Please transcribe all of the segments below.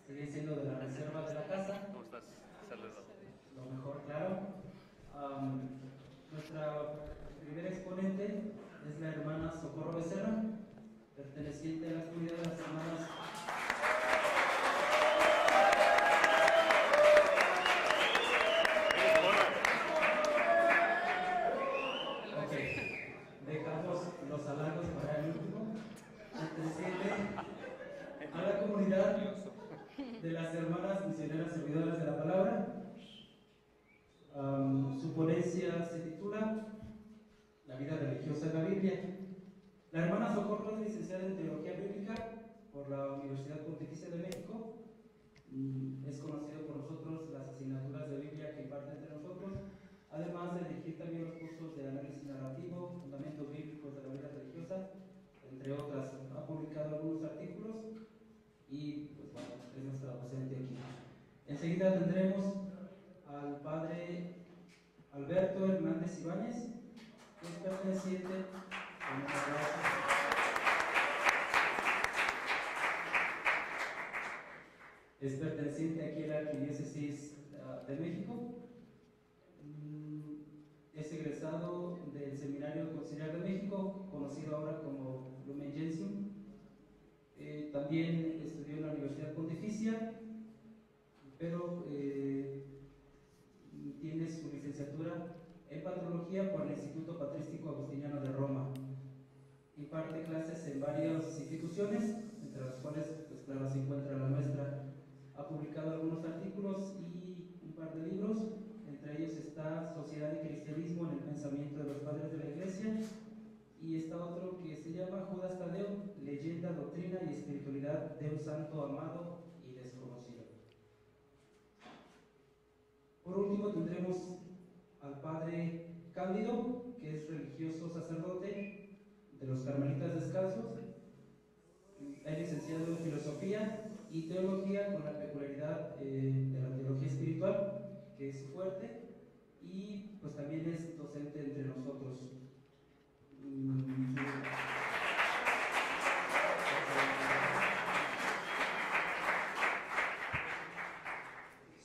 seguiré siendo de la reserva de la casa. ¿Cómo estás? Saludos. Lo mejor, claro. Nuestra primera exponente es la hermana Socorro Becerra, perteneciente a la comunidad de las hermanas. Ok, dejamos los halagos para el último. Perteneciente a la comunidad de las hermanas misioneras servidoras de la palabra. Su ponencia se titula La vida religiosa en la Biblia. La hermana Socorro es licenciada en Teología Bíblica por la Universidad Pontificia de México. Es conocido por nosotros las asignaturas de Biblia que imparte entre nosotros, además de dirigir también los cursos de análisis narrativo, fundamentos bíblicos de la vida religiosa, entre otras. Ha publicado algunos artículos y pues bueno, es nuestra docente aquí. Enseguida tendremos al padre Alberto Hernández Ibáñez, que es perteneciente aquí a la Arquidiócesis de México. Es egresado del Seminario Conciliar de México, conocido ahora como Lumen Gentium. También estudió en la Universidad Pontificia, pero tiene su licenciatura en Patrología por el Instituto Patrístico Agustiniano de Roma. Imparte clases en varias instituciones, entre las cuales, pues claro, se encuentra la nuestra. Ha publicado algunos artículos y un par de libros, entre ellos está Sociedad y Cristianismo en el Pensamiento de los Padres de la Iglesia, y está otro que se llama Judas Tadeo, Leyenda, Doctrina y Espiritualidad de un Santo Amado y Desconocido. Por último tendremos al padre Cándido, que es religioso sacerdote de los Carmelitas Descalzos. Es licenciado en Filosofía y Teología, con la peculiaridad de la teología espiritual, que es fuerte, y pues también es docente entre nosotros.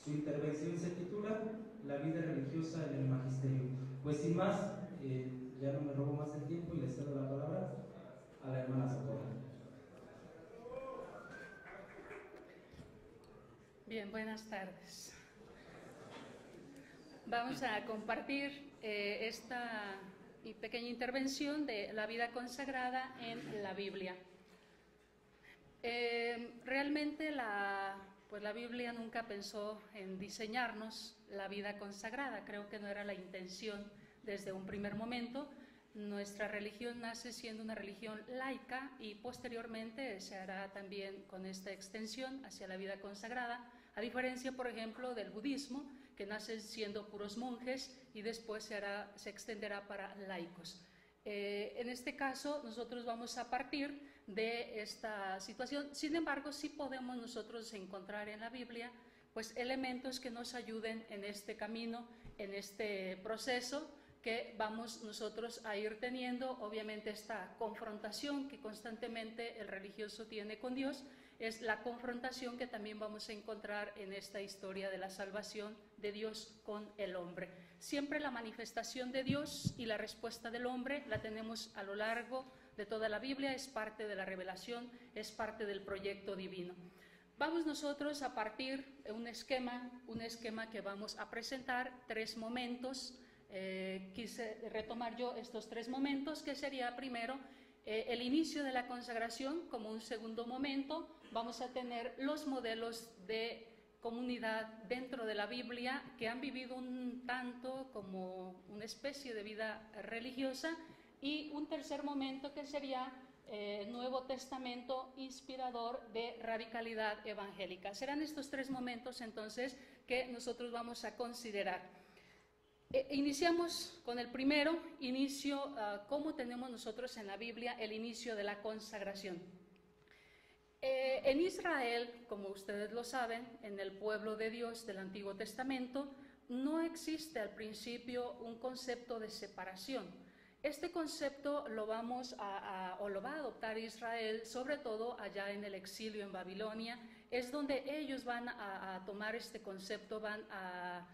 Su intervención se titula La vida religiosa en el magisterio. Pues sin más, ya no me robo más el tiempo y le cedo la palabra a la hermana Socorro. Bien, buenas tardes. Vamos a compartir esta pequeña intervención de la vida consagrada en la Biblia. Realmente la Biblia nunca pensó en diseñarnos la vida consagrada. Creo que no era la intención desde un primer momento. Nuestra religión nace siendo una religión laica y posteriormente se hará también con esta extensión hacia la vida consagrada, a diferencia, por ejemplo, del budismo, que nace siendo puros monjes y después se extenderá para laicos. En este caso, nosotros vamos a partir de esta situación. Sin embargo, sí podemos nosotros encontrar en la Biblia pues elementos que nos ayuden en este camino, en este proceso que vamos nosotros a ir teniendo. Obviamente esta confrontación que constantemente el religioso tiene con Dios es la confrontación que también vamos a encontrar en esta historia de la salvación de Dios con el hombre. Siempre la manifestación de Dios y la respuesta del hombre la tenemos a lo largo de toda la Biblia, es parte de la revelación, es parte del proyecto divino. Vamos nosotros a partir de un esquema que vamos a presentar, 3 momentos. Quise retomar yo estos 3 momentos, que sería primero el inicio de la consagración. Como un segundo momento vamos a tener los modelos de comunidad dentro de la Biblia que han vivido un tanto como una especie de vida religiosa, y un tercer momento que sería Nuevo Testamento inspirador de radicalidad evangélica. Serán estos 3 momentos entonces que nosotros vamos a considerar. Iniciamos con el primero, cómo tenemos nosotros en la Biblia el inicio de la consagración. En Israel, como ustedes lo saben, en el pueblo de Dios del Antiguo Testamento, no existe al principio un concepto de separación. Este concepto lo vamos o lo va a adoptar Israel, sobre todo allá en el exilio en Babilonia. Es donde ellos van a tomar este concepto, van a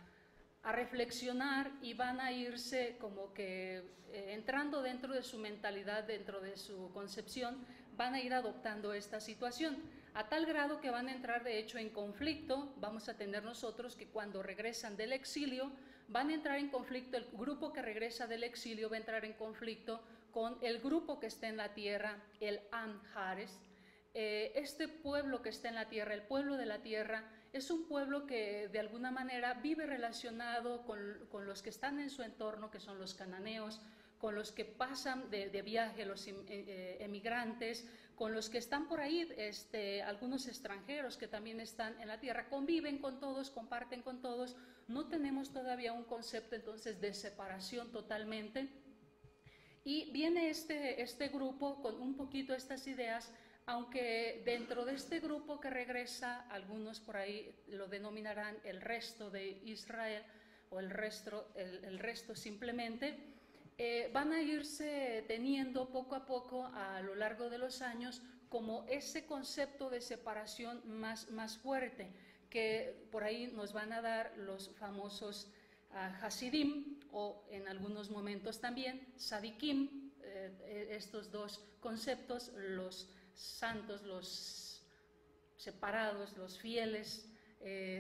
reflexionar y van a irse como que entrando dentro de su mentalidad, dentro de su concepción, van a ir adoptando esta situación, a tal grado que van a entrar de hecho en conflicto. Vamos a tener nosotros que cuando regresan del exilio, van a entrar en conflicto, el grupo que regresa del exilio va a entrar en conflicto con el grupo que está en la tierra, el Am-Hares. Este pueblo que está en la tierra, el pueblo de la tierra, es un pueblo que de alguna manera vive relacionado con los que están en su entorno, que son los cananeos, con los que pasan de viaje, los emigrantes, con los que están por ahí, algunos extranjeros que también están en la tierra, conviven con todos, comparten con todos. No tenemos todavía un concepto entonces de separación totalmente. Y viene este grupo con un poquito estas ideas, aunque dentro de este grupo que regresa, algunos por ahí lo denominarán el resto de Israel o el resto simplemente, van a irse teniendo poco a poco a lo largo de los años como ese concepto de separación más fuerte, que por ahí nos van a dar los famosos Hasidim, o en algunos momentos también Sadikim, estos dos conceptos, los santos, los separados, los fieles,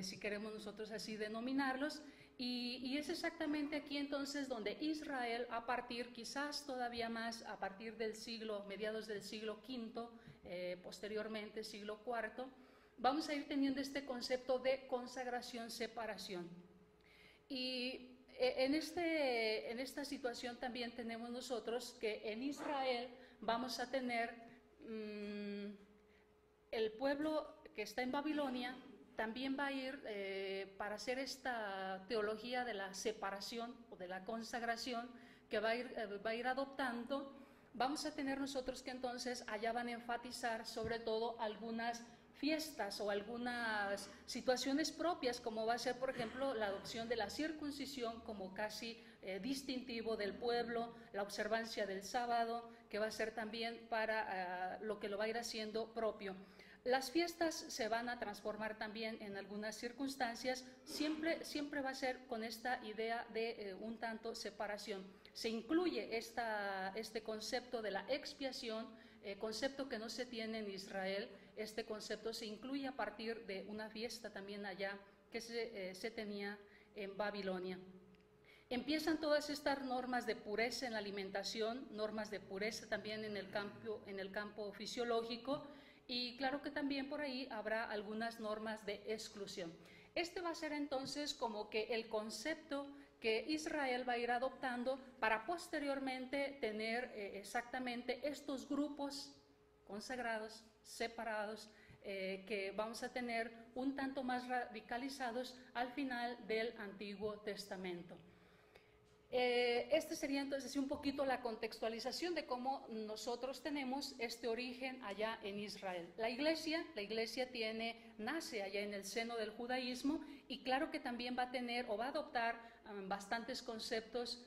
si queremos nosotros así denominarlos. Y es exactamente aquí entonces donde Israel, a partir quizás todavía más, a partir del mediados del siglo V, posteriormente siglo IV, vamos a ir teniendo este concepto de consagración-separación. Y en esta situación también tenemos nosotros que en Israel vamos a tener el pueblo que está en Babilonia, también va a ir para hacer esta teología de la separación o de la consagración que va a ir adoptando. Vamos a tener nosotros que entonces allá van a enfatizar sobre todo algunas fiestas o algunas situaciones propias, como va a ser por ejemplo la adopción de la circuncisión como casi distintivo del pueblo, la observancia del sábado, que va a ser también para lo que lo va a ir haciendo propio. Las fiestas se van a transformar también en algunas circunstancias, siempre va a ser con esta idea de un tanto separación. Se incluye este concepto de la expiación, concepto que no se tiene en Israel. Este concepto se incluye a partir de una fiesta también allá que se tenía en Babilonia. Empiezan todas estas normas de pureza en la alimentación, normas de pureza también en el campo fisiológico, y claro que también por ahí habrá algunas normas de exclusión. Este va a ser entonces como que el concepto que Israel va a ir adoptando para posteriormente tener exactamente estos grupos consagrados, separados, que vamos a tener un tanto más radicalizados al final del Antiguo Testamento. Este sería entonces un poquito la contextualización de cómo nosotros tenemos este origen allá en Israel. La iglesia nace allá en el seno del judaísmo, y claro que también va a tener o va a adoptar bastantes conceptos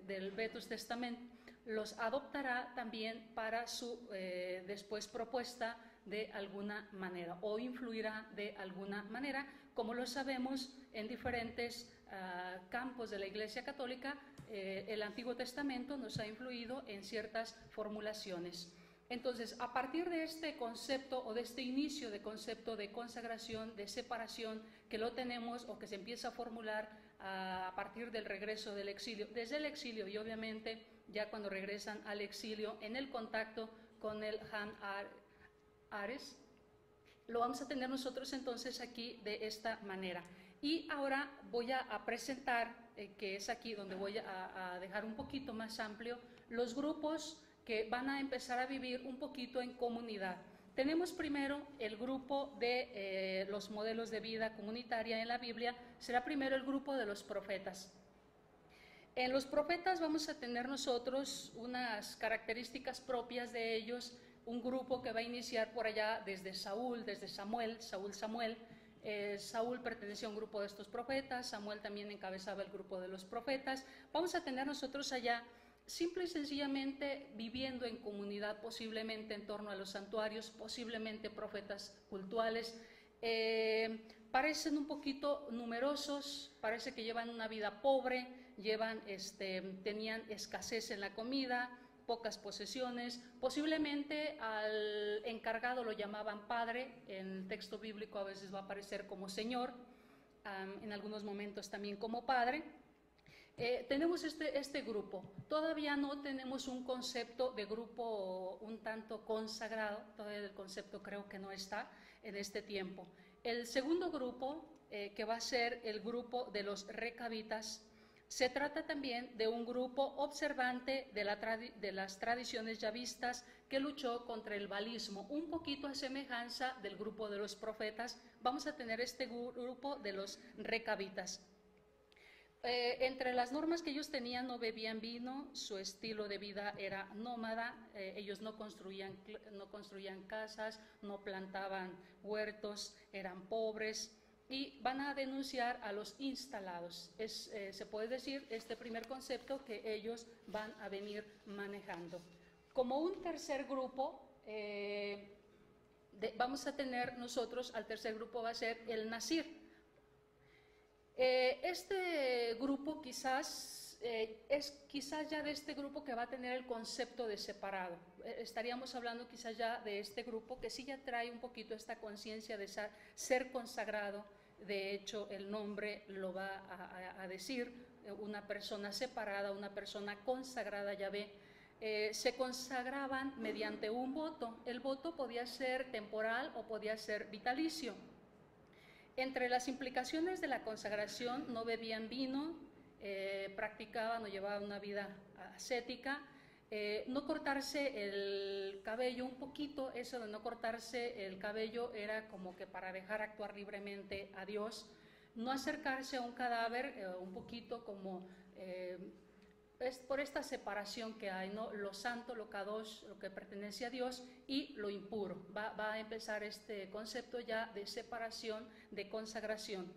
del Vetus Testamento. Los adoptará también para su después propuesta de alguna manera, o influirá de alguna manera, como lo sabemos en diferentes campos de la Iglesia Católica. El Antiguo Testamento nos ha influido en ciertas formulaciones. Entonces, a partir de este concepto o de este inicio de concepto de consagración, de separación, que lo tenemos o que se empieza a formular a partir del regreso del exilio, desde el exilio y obviamente ya cuando regresan al exilio en el contacto con el Am-Hares, lo vamos a tener nosotros entonces aquí de esta manera. Y ahora voy a presentar, que es aquí donde voy a dejar un poquito más amplio, los grupos que van a empezar a vivir un poquito en comunidad. Tenemos primero el grupo de los modelos de vida comunitaria en la Biblia. Será primero el grupo de los profetas. En los profetas vamos a tener nosotros unas características propias de ellos, un grupo que va a iniciar por allá desde Saúl, desde Samuel. Saúl pertenecía a un grupo de estos profetas, Samuel también encabezaba el grupo de los profetas. Vamos a tener nosotros allá simple y sencillamente viviendo en comunidad, posiblemente en torno a los santuarios, posiblemente profetas cultuales. Parecen un poquito numerosos, parece que llevan una vida pobre, tenían escasez en la comida, pocas posesiones, posiblemente al encargado lo llamaban padre, en el texto bíblico a veces va a aparecer como señor, en algunos momentos también como padre. Tenemos este grupo, todavía no tenemos un concepto de grupo un tanto consagrado, todavía el concepto creo que no está en este tiempo. El segundo grupo, que va a ser el grupo de los recabitas, se trata también de un grupo observante de las tradiciones yavistas que luchó contra el baalismo, un poquito a semejanza del grupo de los profetas. Vamos a tener este grupo de los recabitas. Entre las normas que ellos tenían, no bebían vino, su estilo de vida era nómada, ellos no construían casas, no plantaban huertos, eran pobres y van a denunciar a los instalados. Se puede decir este primer concepto que ellos van a venir manejando. Como un tercer grupo, vamos a tener nosotros, al tercer grupo va a ser el Nazir. Este grupo quizás es ya de este grupo que va a tener el concepto de separado. Estaríamos hablando quizás ya de este grupo que sí ya trae un poquito esta conciencia de ser consagrado. De hecho, el nombre lo va a decir, una persona separada, una persona consagrada, Yahvé. Se consagraban mediante un voto. El voto podía ser temporal o podía ser vitalicio. Entre las implicaciones de la consagración, no bebían vino, practicaban o llevaban una vida ascética, no cortarse el cabello un poquito. Eso de no cortarse el cabello era como que para dejar actuar libremente a Dios, no acercarse a un cadáver, un poquito como es por esta separación que hay, ¿no? Lo santo, lo kadosh, lo que pertenece a Dios, y lo impuro. Va a empezar este concepto ya de separación, de consagración.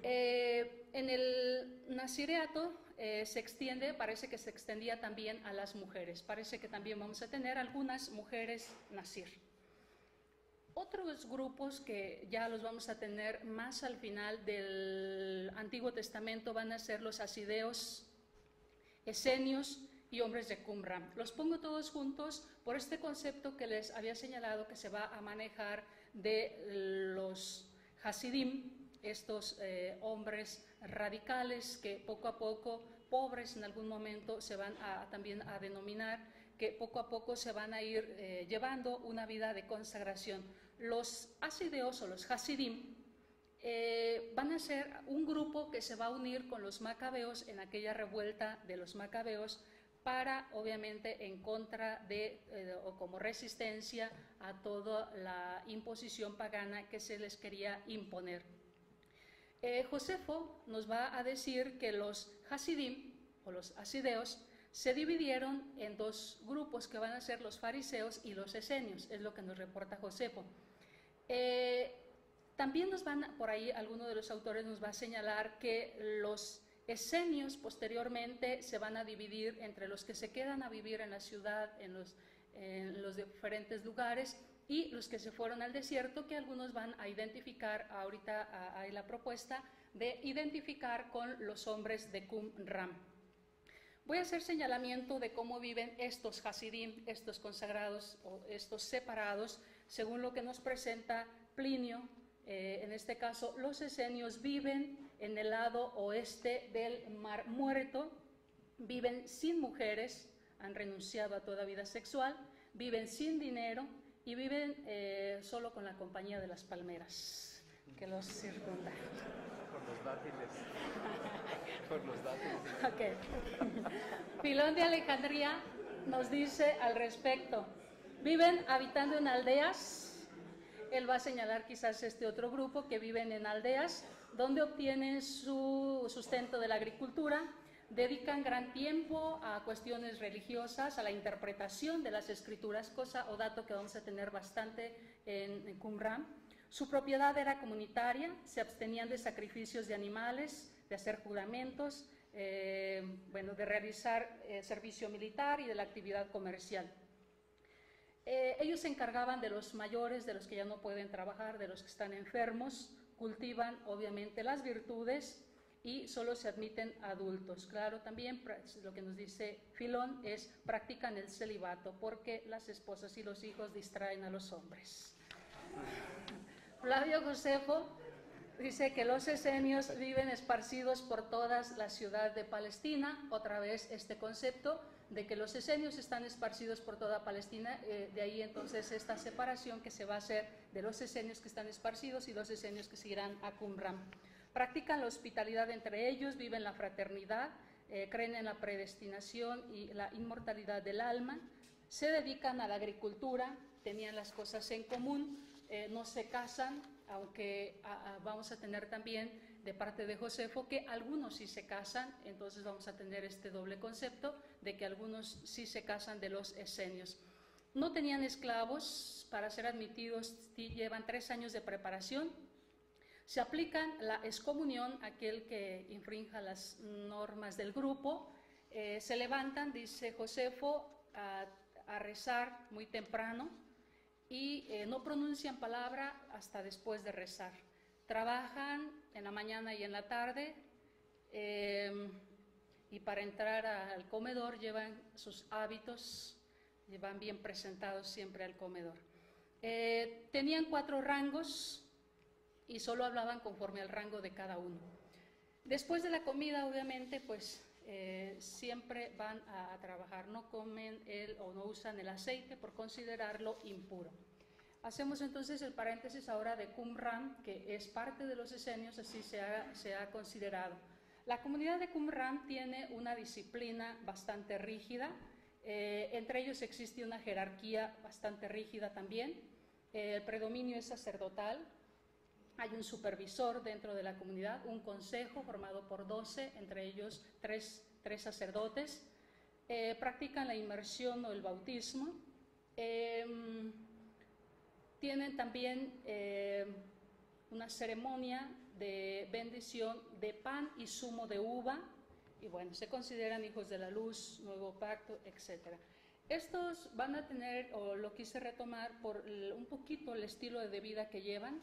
En el nazireato se extiende, parece que se extendía también a las mujeres. Parece que también vamos a tener algunas mujeres nazir. Otros grupos que ya los vamos a tener más al final del Antiguo Testamento van a ser los hasideos, esenios y hombres de Qumran. Los pongo todos juntos por este concepto que les había señalado que se va a manejar de los hasidim, estos hombres radicales que poco a poco, pobres en algún momento, se van también a denominar, que poco a poco se van a ir llevando una vida de consagración. Los hasideos o los hasidim van a ser un grupo que se va a unir con los macabeos en aquella revuelta de los macabeos para, obviamente, en contra de o como resistencia a toda la imposición pagana que se les quería imponer. Josefo nos va a decir que los hasidim o los hasideos se dividieron en dos grupos que van a ser los fariseos y los esenios, es lo que nos reporta Josefo. También por ahí alguno de los autores nos va a señalar que los esenios posteriormente se van a dividir entre los que se quedan a vivir en la ciudad, en los diferentes lugares, y los que se fueron al desierto, que algunos van a identificar, ahorita hay la propuesta de identificar con los hombres de Qumran. Voy a hacer señalamiento de cómo viven estos hasidim, estos consagrados o estos separados, según lo que nos presenta Plinio. En este caso, los esenios viven en el lado oeste del Mar Muerto, viven sin mujeres, han renunciado a toda vida sexual, viven sin dinero y viven solo con la compañía de las palmeras que los circundan. Por los dátiles. Por los dátiles. Okay. Filón de Alejandría nos dice al respecto: viven habitando en aldeas. Él va a señalar quizás este otro grupo que viven en aldeas donde obtienen su sustento de la agricultura, dedican gran tiempo a cuestiones religiosas, a la interpretación de las escrituras, cosa o dato que vamos a tener bastante en Qumran. Su propiedad era comunitaria, se abstenían de sacrificios de animales, de hacer juramentos, bueno, de realizar servicio militar y de la actividad comercial. Ellos se encargaban de los mayores, de los que ya no pueden trabajar, de los que están enfermos, cultivan obviamente las virtudes y solo se admiten adultos. Claro, también lo que nos dice Filón es practican el celibato porque las esposas y los hijos distraen a los hombres. Flavio Josefo dice que los esenios viven esparcidos por toda la ciudad de Palestina. Otra vez este concepto de que los esenios están esparcidos por toda Palestina, de ahí entonces esta separación que se va a hacer de los esenios que están esparcidos y los esenios que se irán a Qumran. Practican la hospitalidad entre ellos, viven la fraternidad, creen en la predestinación y la inmortalidad del alma, se dedican a la agricultura, tenían las cosas en común, no se casan, aunque vamos a tener también de parte de Josefo que algunos sí se casan, entonces vamos a tener este doble concepto de que algunos sí se casan de los esenios. No tenían esclavos, para ser admitidos llevan 3 años de preparación. Se aplican la excomunión a aquel que infrinja las normas del grupo. Se levantan, dice Josefo, a rezar muy temprano y no pronuncian palabra hasta después de rezar. Trabajan en la mañana y en la tarde y para entrar al comedor llevan sus hábitos, llevan bien presentados siempre al comedor. Tenían 4 rangos y solo hablaban conforme al rango de cada uno. Después de la comida, obviamente, pues siempre van a trabajar, no comen o no usan el aceite por considerarlo impuro. Hacemos entonces el paréntesis ahora de Qumran, que es parte de los esenios, así se ha considerado. La comunidad de Qumran tiene una disciplina bastante rígida, entre ellos existe una jerarquía bastante rígida también, el predominio es sacerdotal, hay un supervisor dentro de la comunidad, un consejo formado por 12, entre ellos 3 sacerdotes, practican la inmersión o el bautismo, tienen también una ceremonia de bendición de pan y zumo de uva, y bueno, se consideran hijos de la luz, nuevo pacto, etc. Estos van a tener, o lo quise retomar por un poquito el estilo de vida que llevan,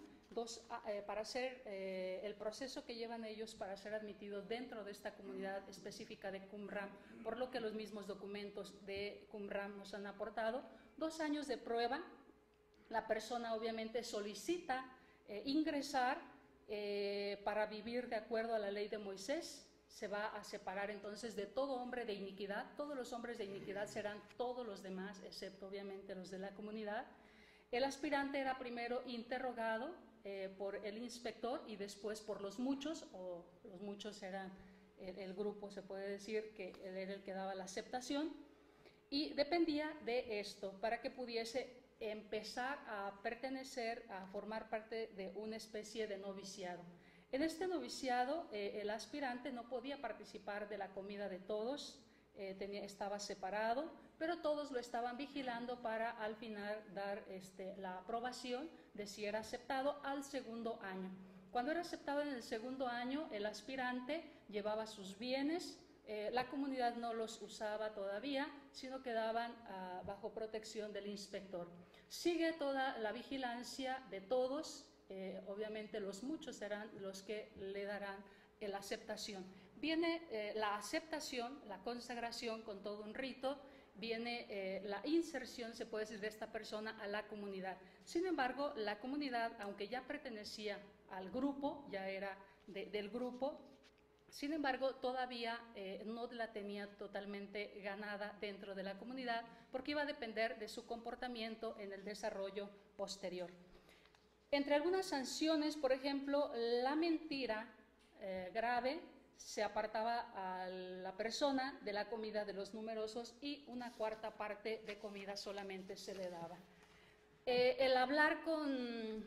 para hacer el proceso que llevan ellos para ser admitidos dentro de esta comunidad específica de Qumran, por lo que los mismos documentos de Qumran nos han aportado. 2 años de prueba, la persona obviamente solicita ingresar para vivir de acuerdo a la ley de Moisés, se va a separar entonces de todo hombre de iniquidad, todos los hombres de iniquidad serán todos los demás, excepto obviamente los de la comunidad. El aspirante era primero interrogado por el inspector y después por los muchos, o los muchos eran el grupo, se puede decir que él era el que daba la aceptación, y dependía de esto para que pudiese empezar a pertenecer, a formar parte de una especie de noviciado. En este noviciado el aspirante no podía participar de la comida de todos, estaba separado, pero todos lo estaban vigilando para al final dar la aprobación de si era aceptado al segundo año. Cuando era aceptado en el segundo año, el aspirante llevaba sus bienes, la comunidad no los usaba todavía, sino quedaban bajo protección del inspector. Sigue toda la vigilancia de todos, obviamente los muchos serán los que le darán la aceptación. Viene la aceptación, la consagración con todo un rito, viene la inserción, se puede decir, de esta persona a la comunidad. Sin embargo, la comunidad, aunque ya pertenecía al grupo, ya era del grupo, sin embargo, todavía no la tenía totalmente ganada dentro de la comunidad porque iba a depender de su comportamiento en el desarrollo posterior. Entre algunas sanciones, por ejemplo, la mentira grave se apartaba a la persona de la comida de los numerosos y una 1/4 parte de comida solamente se le daba. El hablar con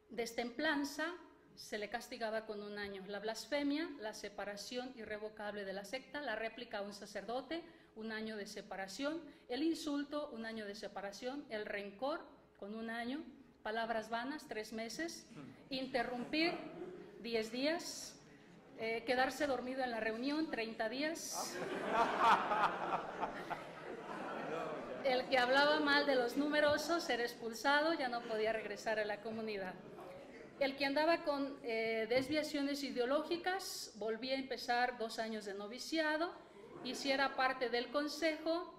destemplanza se le castigaba con 1 año. La blasfemia, la separación irrevocable de la secta, la réplica a un sacerdote, 1 año de separación, el insulto, 1 año de separación, el rencor con 1 año, palabras vanas, 3 meses, interrumpir, 10 días, quedarse dormido en la reunión 30 días. El que hablaba mal de los numerosos era expulsado, ya no podía regresar a la comunidad. El que andaba con desviaciones ideológicas volvía a empezar 2 años de noviciado, y si era parte del consejo,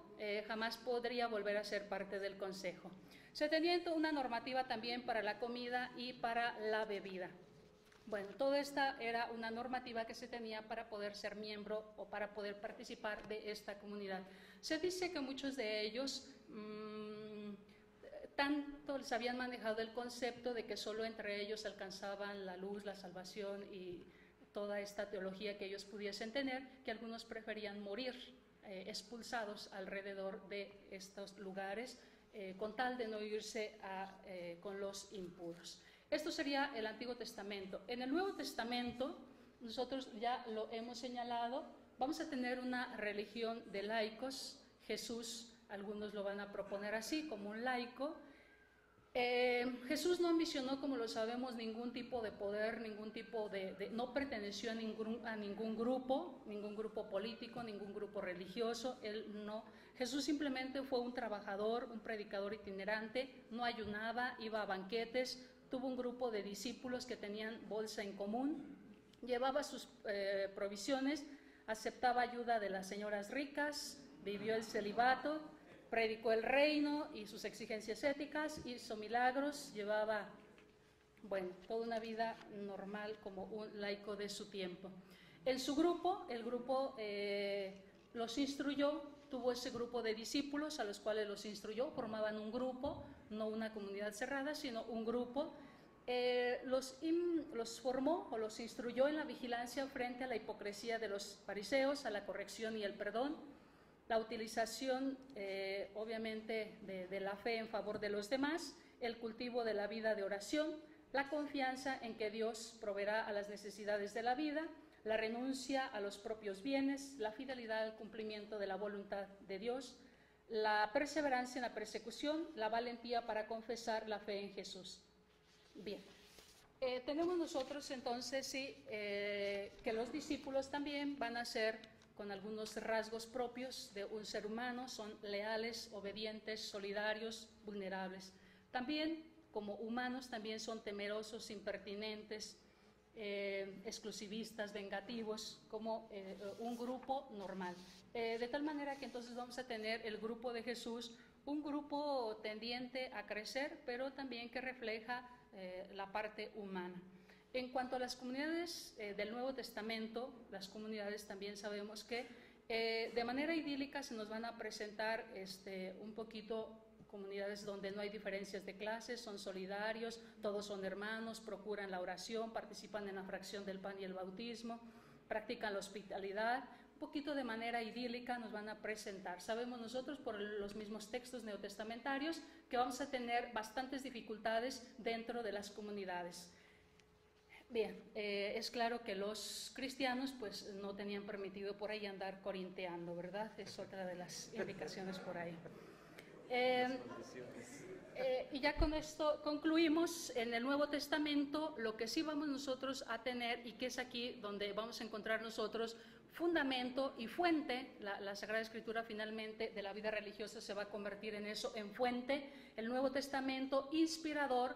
jamás podría volver a ser parte del consejo. Se tenía una normativa también para la comida y para la bebida. Bueno, toda esta era una normativa que se tenía para poder ser miembro o para poder participar de esta comunidad. Se dice que muchos de ellos tanto les habían manejado el concepto de que solo entre ellos alcanzaban la luz, la salvación y toda esta teología que ellos pudiesen tener, que algunos preferían morir expulsados alrededor de estos lugares con tal de no irse con los impuros. Esto sería el Antiguo Testamento. En el Nuevo Testamento, nosotros ya lo hemos señalado, vamos a tener una religión de laicos. Jesús, algunos lo van a proponer así, como un laico. Jesús no ambicionó, como lo sabemos, ningún tipo de poder, no perteneció a ningún grupo político, ningún grupo religioso. Jesús simplemente fue un trabajador, un predicador itinerante, no ayunaba, iba a banquetes, tuvo un grupo de discípulos que tenían bolsa en común, llevaba sus provisiones, aceptaba ayuda de las señoras ricas, vivió el celibato, predicó el reino y sus exigencias éticas, hizo milagros, llevaba, toda una vida normal como un laico de su tiempo. En su grupo, el grupo los instruyó, tuvo ese grupo de discípulos a los cuales los instruyó, formaban un grupo, no una comunidad cerrada, sino un grupo. Los formó o los instruyó en la vigilancia frente a la hipocresía de los fariseos, a la corrección y el perdón, la utilización obviamente de la fe en favor de los demás, el cultivo de la vida de oración, la confianza en que Dios proveerá a las necesidades de la vida, la renuncia a los propios bienes, la fidelidad al cumplimiento de la voluntad de Dios, la perseverancia en la persecución, la valentía para confesar la fe en Jesús. Bien, tenemos nosotros entonces que los discípulos también van a ser con algunos rasgos propios de un ser humano, son leales, obedientes, solidarios, vulnerables. También como humanos también son temerosos, impertinentes, exclusivistas, vengativos, como un grupo normal. De tal manera que entonces vamos a tener el grupo de Jesús, un grupo tendiente a crecer, pero también que refleja la parte humana. En cuanto a las comunidades del Nuevo Testamento, las comunidades también sabemos que de manera idílica se nos van a presentar un poquito comunidades donde no hay diferencias de clases, son solidarios, todos son hermanos, procuran la oración, participan en la fracción del pan y el bautismo, practican la hospitalidad. Un poquito de manera idílica nos van a presentar. Sabemos nosotros por los mismos textos neotestamentarios que vamos a tener bastantes dificultades dentro de las comunidades. Bien, es claro que los cristianos pues no tenían permitido por ahí andar corinteando, ¿verdad? Es otra de las indicaciones por ahí. Y ya con esto concluimos. En el Nuevo Testamento lo que sí vamos nosotros a tener, y que es aquí donde vamos a encontrar nosotros fundamento y fuente, la Sagrada Escritura finalmente de la vida religiosa se va a convertir en eso, en fuente, el Nuevo Testamento inspirador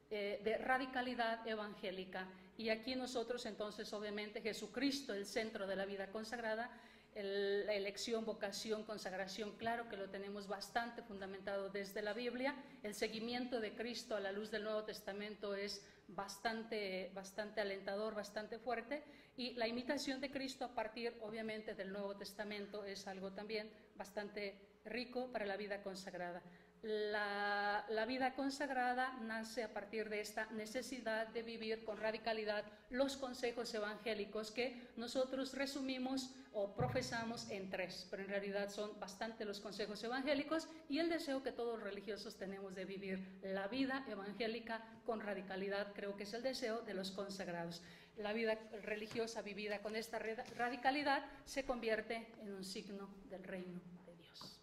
de radicalidad evangélica. Y aquí nosotros entonces obviamente Jesucristo, el centro de la vida consagrada, la elección, vocación, consagración, claro que lo tenemos bastante fundamentado desde la Biblia. El seguimiento de Cristo a la luz del Nuevo Testamento es bastante alentador, bastante fuerte, y la imitación de Cristo a partir obviamente del Nuevo Testamento es algo también bastante rico para la vida consagrada. La vida consagrada nace a partir de esta necesidad de vivir con radicalidad los consejos evangélicos que nosotros resumimos o profesamos en 3, pero en realidad son bastante los consejos evangélicos y el deseo que todos los religiosos tenemos de vivir la vida evangélica con radicalidad, creo que es el deseo de los consagrados. La vida religiosa vivida con esta radicalidad se convierte en un signo del reino de Dios.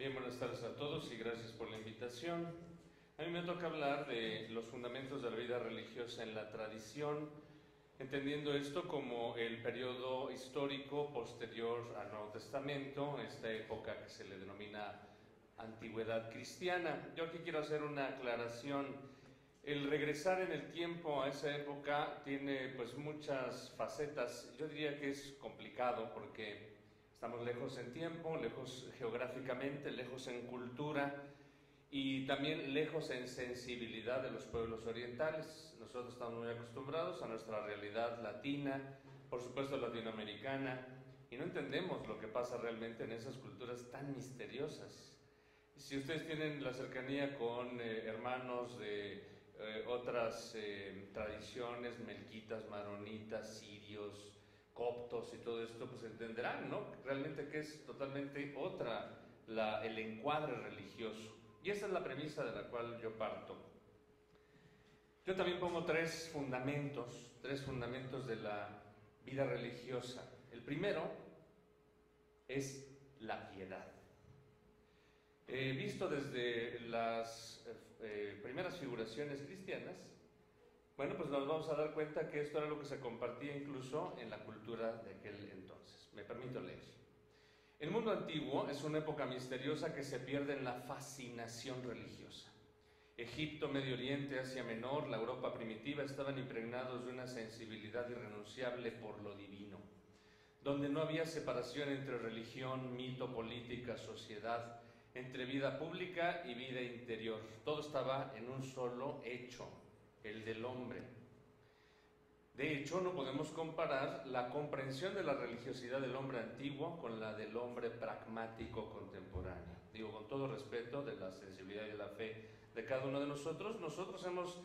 Bien, buenas tardes a todos y gracias por la invitación. A mí me toca hablar de los fundamentos de la vida religiosa en la tradición, entendiendo esto como el periodo histórico posterior al Nuevo Testamento, esta época que se le denomina Antigüedad Cristiana. Yo aquí quiero hacer una aclaración. El regresar en el tiempo a esa época tiene pues muchas facetas. Yo diría que es complicado porque estamos lejos en tiempo, lejos geográficamente, lejos en cultura y también lejos en sensibilidad de los pueblos orientales. Nosotros estamos muy acostumbrados a nuestra realidad latina, por supuesto latinoamericana, y no entendemos lo que pasa realmente en esas culturas tan misteriosas. Si ustedes tienen la cercanía con hermanos de otras tradiciones, melquitas, maronitas, sirios, coptos y todo esto, pues entenderán, ¿no? Realmente que es totalmente otra el encuadre religioso. Y esa es la premisa de la cual yo parto. Yo también pongo tres fundamentos de la vida religiosa. El primero es la piedad. Visto desde las primeras figuraciones cristianas, bueno, pues nos vamos a dar cuenta que esto era lo que se compartía incluso en la cultura de aquel entonces. Me permito leer. El mundo antiguo es una época misteriosa que se pierde en la fascinación religiosa. Egipto, Medio Oriente, Asia Menor, la Europa primitiva estaban impregnados de una sensibilidad irrenunciable por lo divino, donde no había separación entre religión, mito, política, sociedad, entre vida pública y vida interior. Todo estaba en un solo hecho, el del hombre. De hecho, no podemos comparar la comprensión de la religiosidad del hombre antiguo con la del hombre pragmático contemporáneo. Digo, con todo respeto de la sensibilidad y de la fe de cada uno de nosotros, nosotros hemos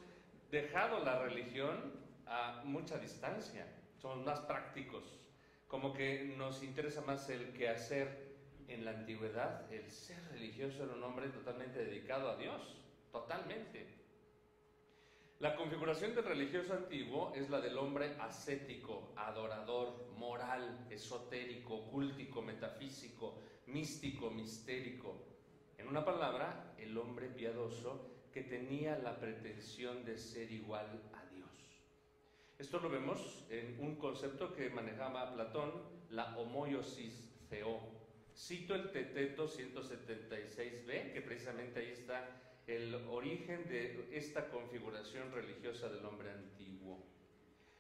dejado la religión a mucha distancia, somos más prácticos, como que nos interesa más el quehacer. En la antigüedad, el ser religioso era un hombre totalmente dedicado a Dios, totalmente. La configuración del religioso antiguo es la del hombre ascético, adorador, moral, esotérico, cúltico, metafísico, místico, mistérico. En una palabra, el hombre piadoso que tenía la pretensión de ser igual a Dios. Esto lo vemos en un concepto que manejaba Platón, la homoiosis theó. Cito el Teteto 176b, que precisamente ahí está el origen de esta configuración religiosa del hombre antiguo.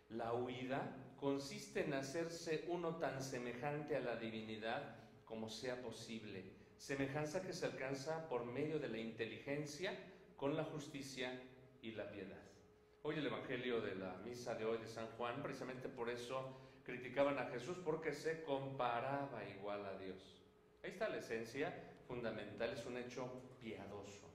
La huida consiste en hacerse uno tan semejante a la divinidad como sea posible, semejanza que se alcanza por medio de la inteligencia con la justicia y la piedad. Hoy el Evangelio de la misa de hoy de San Juan, precisamente por eso criticaban a Jesús, porque se comparaba igual a Dios. Ahí está la esencia fundamental, es un hecho piadoso.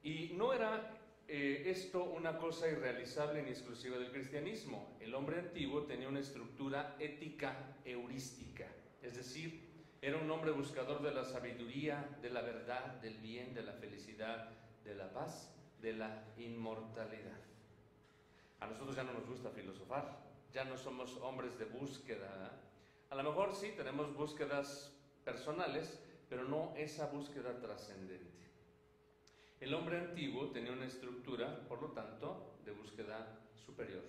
Y no era esto una cosa irrealizable ni exclusiva del cristianismo. El hombre antiguo tenía una estructura ética heurística, es decir, era un hombre buscador de la sabiduría, de la verdad, del bien, de la felicidad, de la paz, de la inmortalidad. A nosotros ya no nos gusta filosofar, ya no somos hombres de búsqueda. A lo mejor sí tenemos búsquedas personales, pero no esa búsqueda trascendente. El hombre antiguo tenía una estructura, por lo tanto, de búsqueda superior.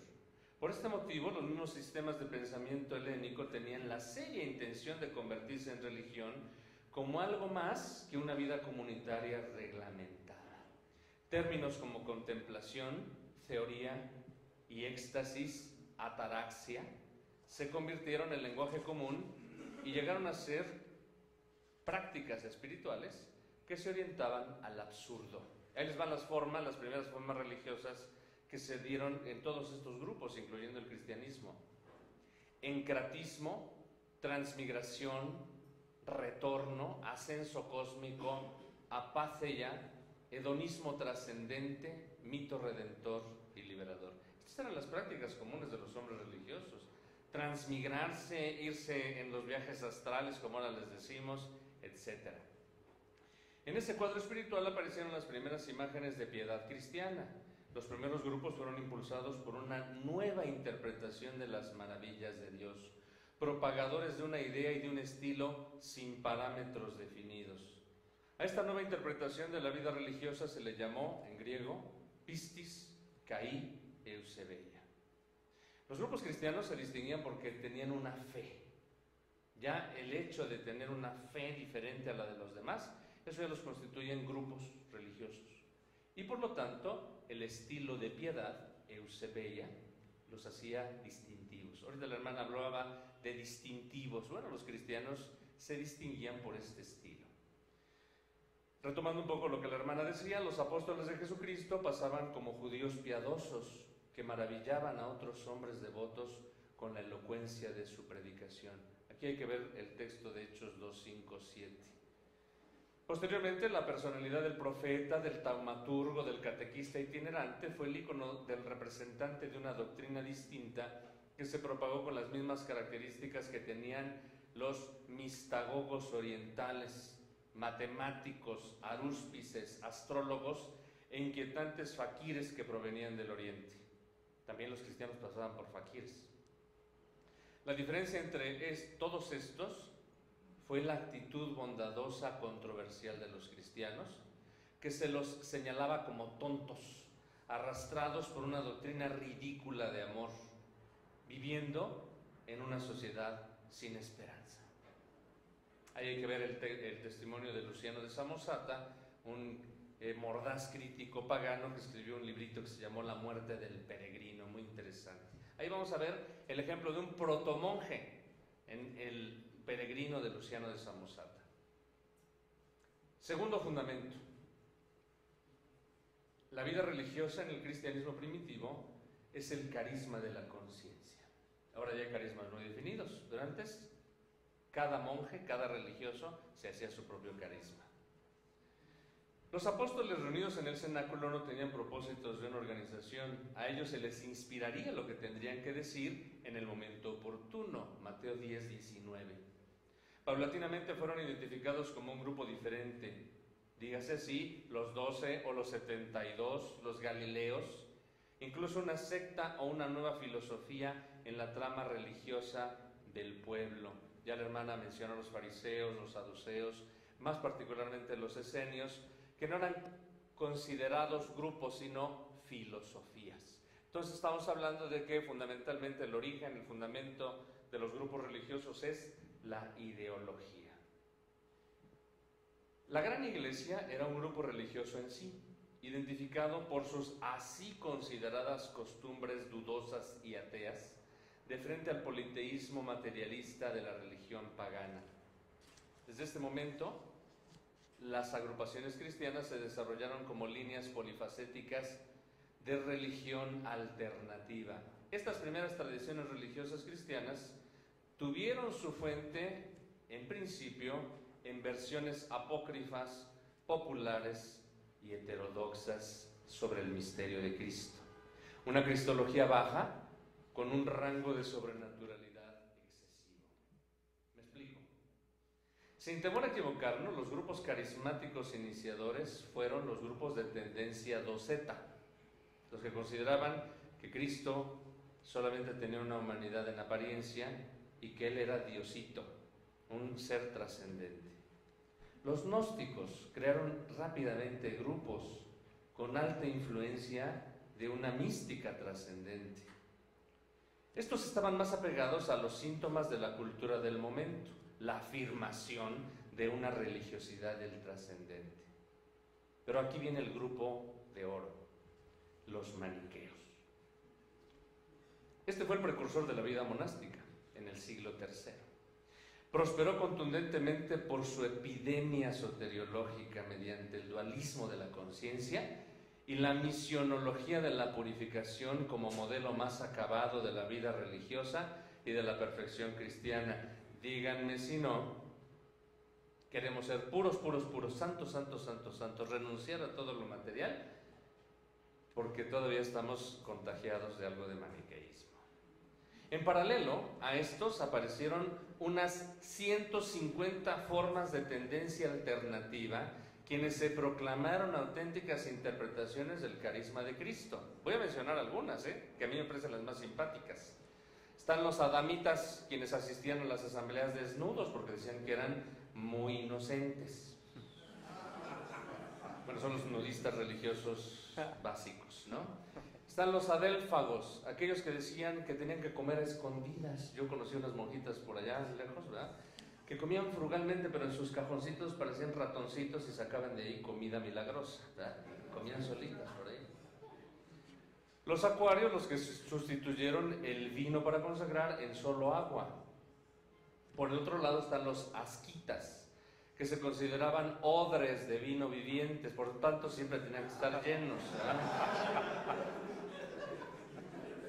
Por este motivo, los mismos sistemas de pensamiento helénico tenían la seria intención de convertirse en religión como algo más que una vida comunitaria reglamentada. Términos como contemplación, teoría y éxtasis, ataraxia, se convirtieron en lenguaje común y llegaron a ser prácticas espirituales que se orientaban al absurdo. Ahí les van las primeras formas religiosas que se dieron en todos estos grupos, incluyendo el cristianismo. Encratismo, transmigración, retorno, ascenso cósmico, apatheia, hedonismo trascendente, mito redentor y liberador. Estas eran las prácticas comunes de los hombres religiosos. Transmigrarse, irse en los viajes astrales, como ahora les decimos, etc. En ese cuadro espiritual aparecieron las primeras imágenes de piedad cristiana. Los primeros grupos fueron impulsados por una nueva interpretación de las maravillas de Dios, propagadores de una idea y de un estilo sin parámetros definidos. A esta nueva interpretación de la vida religiosa se le llamó, en griego, pistis kai eusebeia. Los grupos cristianos se distinguían porque tenían una fe. Ya el hecho de tener una fe diferente a la de los demás, eso ya los constituye en grupos religiosos. Y por lo tanto, el estilo de piedad, eusebeia, los hacía distintivos. Ahorita la hermana hablaba de distintivos. Bueno, los cristianos se distinguían por este estilo. Retomando un poco lo que la hermana decía, los apóstoles de Jesucristo pasaban como judíos piadosos que maravillaban a otros hombres devotos con la elocuencia de su predicación. Aquí hay que ver el texto de Hechos 2, 5, 7. Posteriormente, la personalidad del profeta, del taumaturgo, del catequista itinerante fue el ícono del representante de una doctrina distinta que se propagó con las mismas características que tenían los mistagogos orientales, matemáticos, arúspices, astrólogos e inquietantes faquires que provenían del oriente. También los cristianos pasaban por faquires. La diferencia entre todos estos fue la actitud bondadosa controversial de los cristianos, que se los señalaba como tontos, arrastrados por una doctrina ridícula de amor, viviendo en una sociedad sin esperanza. Ahí hay que ver el testimonio de Luciano de Samosata, un mordaz crítico pagano que escribió un librito que se llamó La muerte del peregrino, muy interesante. Ahí vamos a ver el ejemplo de un protomonje en el peregrino de Luciano de Samosata. Segundo fundamento. La vida religiosa en el cristianismo primitivo es el carisma de la conciencia. Ahora ya hay carismas muy definidos, pero antes cada monje, cada religioso se hacía su propio carisma. Los apóstoles reunidos en el cenáculo no tenían propósitos de una organización. A ellos se les inspiraría lo que tendrían que decir en el momento oportuno. Mateo 10, 19. Paulatinamente fueron identificados como un grupo diferente. Dígase así, los 12 o los 72, los galileos, incluso una secta o una nueva filosofía en la trama religiosa del pueblo. Ya la hermana menciona a los fariseos, los saduceos, más particularmente los esenios, que no eran considerados grupos, sino filosofías. Entonces estamos hablando de que fundamentalmente el origen, el fundamento de los grupos religiosos es la ideología. La gran iglesia era un grupo religioso en sí, identificado por sus así consideradas costumbres dudosas y ateas, de frente al politeísmo materialista de la religión pagana. Desde este momento, las agrupaciones cristianas se desarrollaron como líneas polifacéticas de religión alternativa. Estas primeras tradiciones religiosas cristianas tuvieron su fuente, en principio, en versiones apócrifas, populares y heterodoxas sobre el misterio de Cristo. Una cristología baja con un rango de sobrenaturalidad excesivo. ¿Me explico? Sin temor a equivocarnos, los grupos carismáticos iniciadores fueron los grupos de tendencia doceta, los que consideraban que Cristo solamente tenía una humanidad en apariencia y que Él era Diosito, un ser trascendente. Los gnósticos crearon rápidamente grupos con alta influencia de una mística trascendente. Estos estaban más apegados a los síntomas de la cultura del momento, la afirmación de una religiosidad del trascendente. Pero aquí viene el grupo de oro, los maniqueos. Este fue el precursor de la vida monástica en el siglo III. Prosperó contundentemente por su epidemia soteriológica mediante el dualismo de la conciencia y la misionología de la purificación como modelo más acabado de la vida religiosa y de la perfección cristiana. Díganme si no, queremos ser puros, santos, renunciar a todo lo material, porque todavía estamos contagiados de algo de maniqueísmo. En paralelo a estos aparecieron unas 150 formas de tendencia alternativa, quienes se proclamaron auténticas interpretaciones del carisma de Cristo. Voy a mencionar algunas, que a mí me parecen las más simpáticas. Están los adamitas, quienes asistían a las asambleas desnudos porque decían que eran muy inocentes. Bueno, son los nudistas religiosos básicos, ¿no? Están los adélfagos, aquellos que decían que tenían que comer a escondidas. Yo conocí unas monjitas por allá lejos, ¿verdad?, que comían frugalmente, pero en sus cajoncitos parecían ratoncitos y sacaban de ahí comida milagrosa, ¿verdad? Comían solitas por ahí. Los acuarios, los que sustituyeron el vino para consagrar en solo agua. Por el otro lado están los asquitas, que se consideraban odres de vino vivientes, por lo tanto siempre tenían que estar llenos, ¿verdad?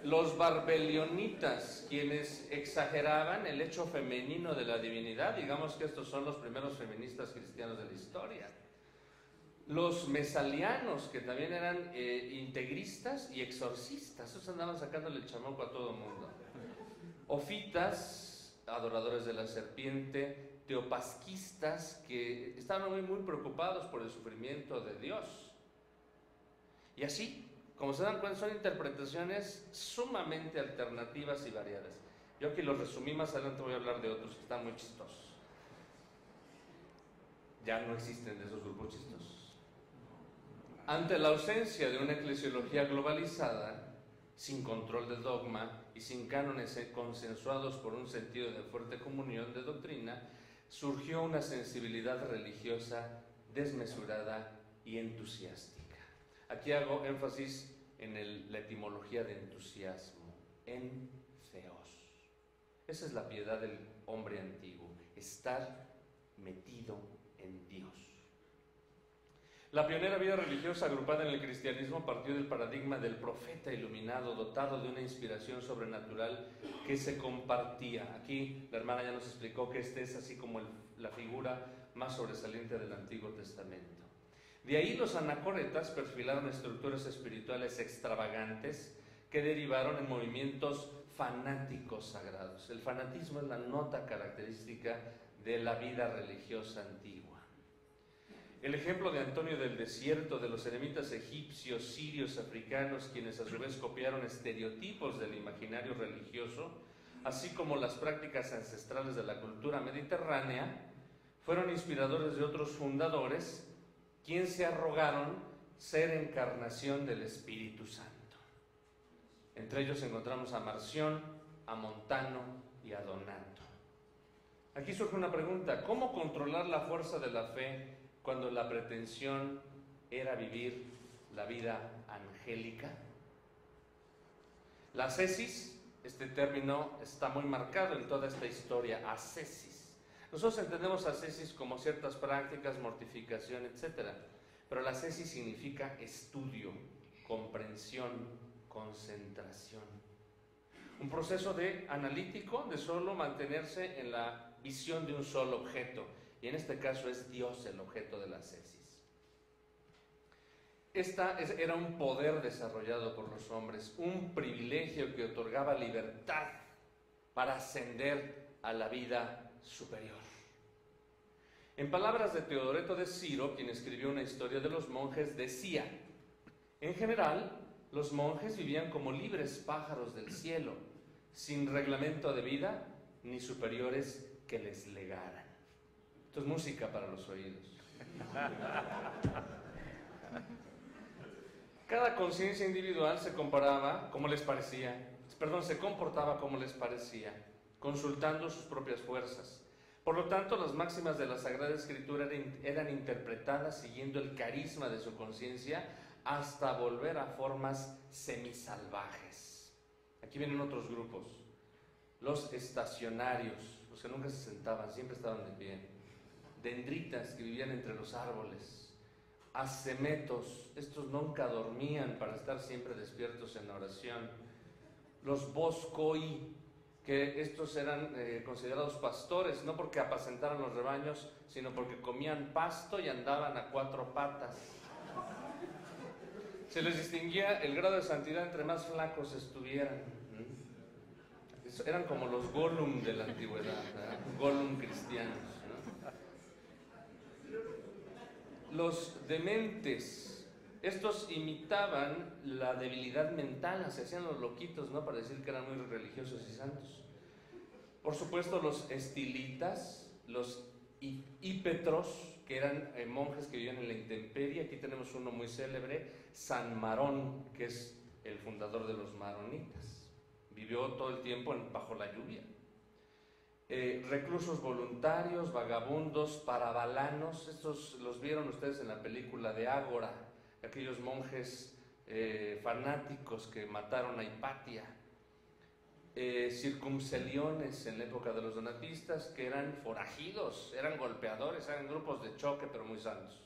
Los barbelionitas, quienes exageraban el hecho femenino de la divinidad. Digamos que estos son los primeros feministas cristianos de la historia. Los mesalianos, que también eran integristas y exorcistas, esos andaban sacándole el chamuco a todo el mundo. Ofitas, adoradores de la serpiente, teopasquistas, que estaban muy preocupados por el sufrimiento de Dios. Y así, como se dan cuenta, son interpretaciones sumamente alternativas y variadas. Yo aquí los resumí, más adelante voy a hablar de otros que están muy chistosos. Ya no existen de esos grupos chistosos. Ante la ausencia de una eclesiología globalizada, sin control del dogma y sin cánones consensuados por un sentido de fuerte comunión de doctrina, surgió una sensibilidad religiosa desmesurada y entusiástica. Aquí hago énfasis en la etimología de entusiasmo, en theos. Esa es la piedad del hombre antiguo, estar metido en Dios. La pionera vida religiosa agrupada en el cristianismo partió del paradigma del profeta iluminado, dotado de una inspiración sobrenatural que se compartía. Aquí la hermana ya nos explicó que este es así como la figura más sobresaliente del Antiguo Testamento. De ahí los anacoretas perfilaron estructuras espirituales extravagantes que derivaron en movimientos fanáticos sagrados. El fanatismo es la nota característica de la vida religiosa antigua. El ejemplo de Antonio del Desierto, de los eremitas egipcios, sirios, africanos, quienes a su vez copiaron estereotipos del imaginario religioso, así como las prácticas ancestrales de la cultura mediterránea, fueron inspiradores de otros fundadores, quienes se arrogaron ser encarnación del Espíritu Santo. Entre ellos encontramos a Marción, a Montano y a Donato. Aquí surge una pregunta: ¿cómo controlar la fuerza de la fe cuando la pretensión era vivir la vida angélica? La ascesis, este término está muy marcado en toda esta historia, ascesis. Nosotros entendemos ascesis como ciertas prácticas, mortificación, etc. Pero la ascesis significa estudio, comprensión, concentración. Un proceso analítico de solo mantenerse en la visión de un solo objeto. Y en este caso es Dios el objeto de la ascesis. Era un poder desarrollado por los hombres, un privilegio que otorgaba libertad para ascender a la vida superior. En palabras de Teodoreto de Ciro, quien escribió una historia de los monjes, decía: en general, los monjes vivían como libres pájaros del cielo, sin reglamento de vida ni superiores que les legaran. Esto es música para los oídos. Cada conciencia individual se comportaba como les parecía, consultando sus propias fuerzas. Por lo tanto, las máximas de la Sagrada Escritura eran interpretadas siguiendo el carisma de su conciencia hasta volver a formas semisalvajes. Aquí vienen otros grupos: los estacionarios, los que nunca se sentaban, siempre estaban de pie; dendritas, que vivían entre los árboles; ascemetos, estos nunca dormían para estar siempre despiertos en la oración; los boscoi, que estos eran considerados pastores, no porque apacentaran los rebaños, sino porque comían pasto y andaban a cuatro patas. Se les distinguía el grado de santidad entre más flacos estuvieran. Eran como los Gollum de la antigüedad, ¿verdad? Gollum cristianos, ¿no? Los dementes, Estos imitaban la debilidad mental, se hacían los loquitos, ¿no?, para decir que eran muy religiosos y santos. Por supuesto, los estilitas, los ípetros, que eran monjes que vivían en la intemperie. Aquí tenemos uno muy célebre, San Marón, que es el fundador de los maronitas. Vivió todo el tiempo bajo la lluvia. Reclusos voluntarios, vagabundos, parabalanos, estos los vieron ustedes en la película de Ágora, aquellos monjes fanáticos que mataron a Hipatia. Circumceliones en la época de los donatistas, que eran forajidos, eran golpeadores, eran grupos de choque, pero muy santos.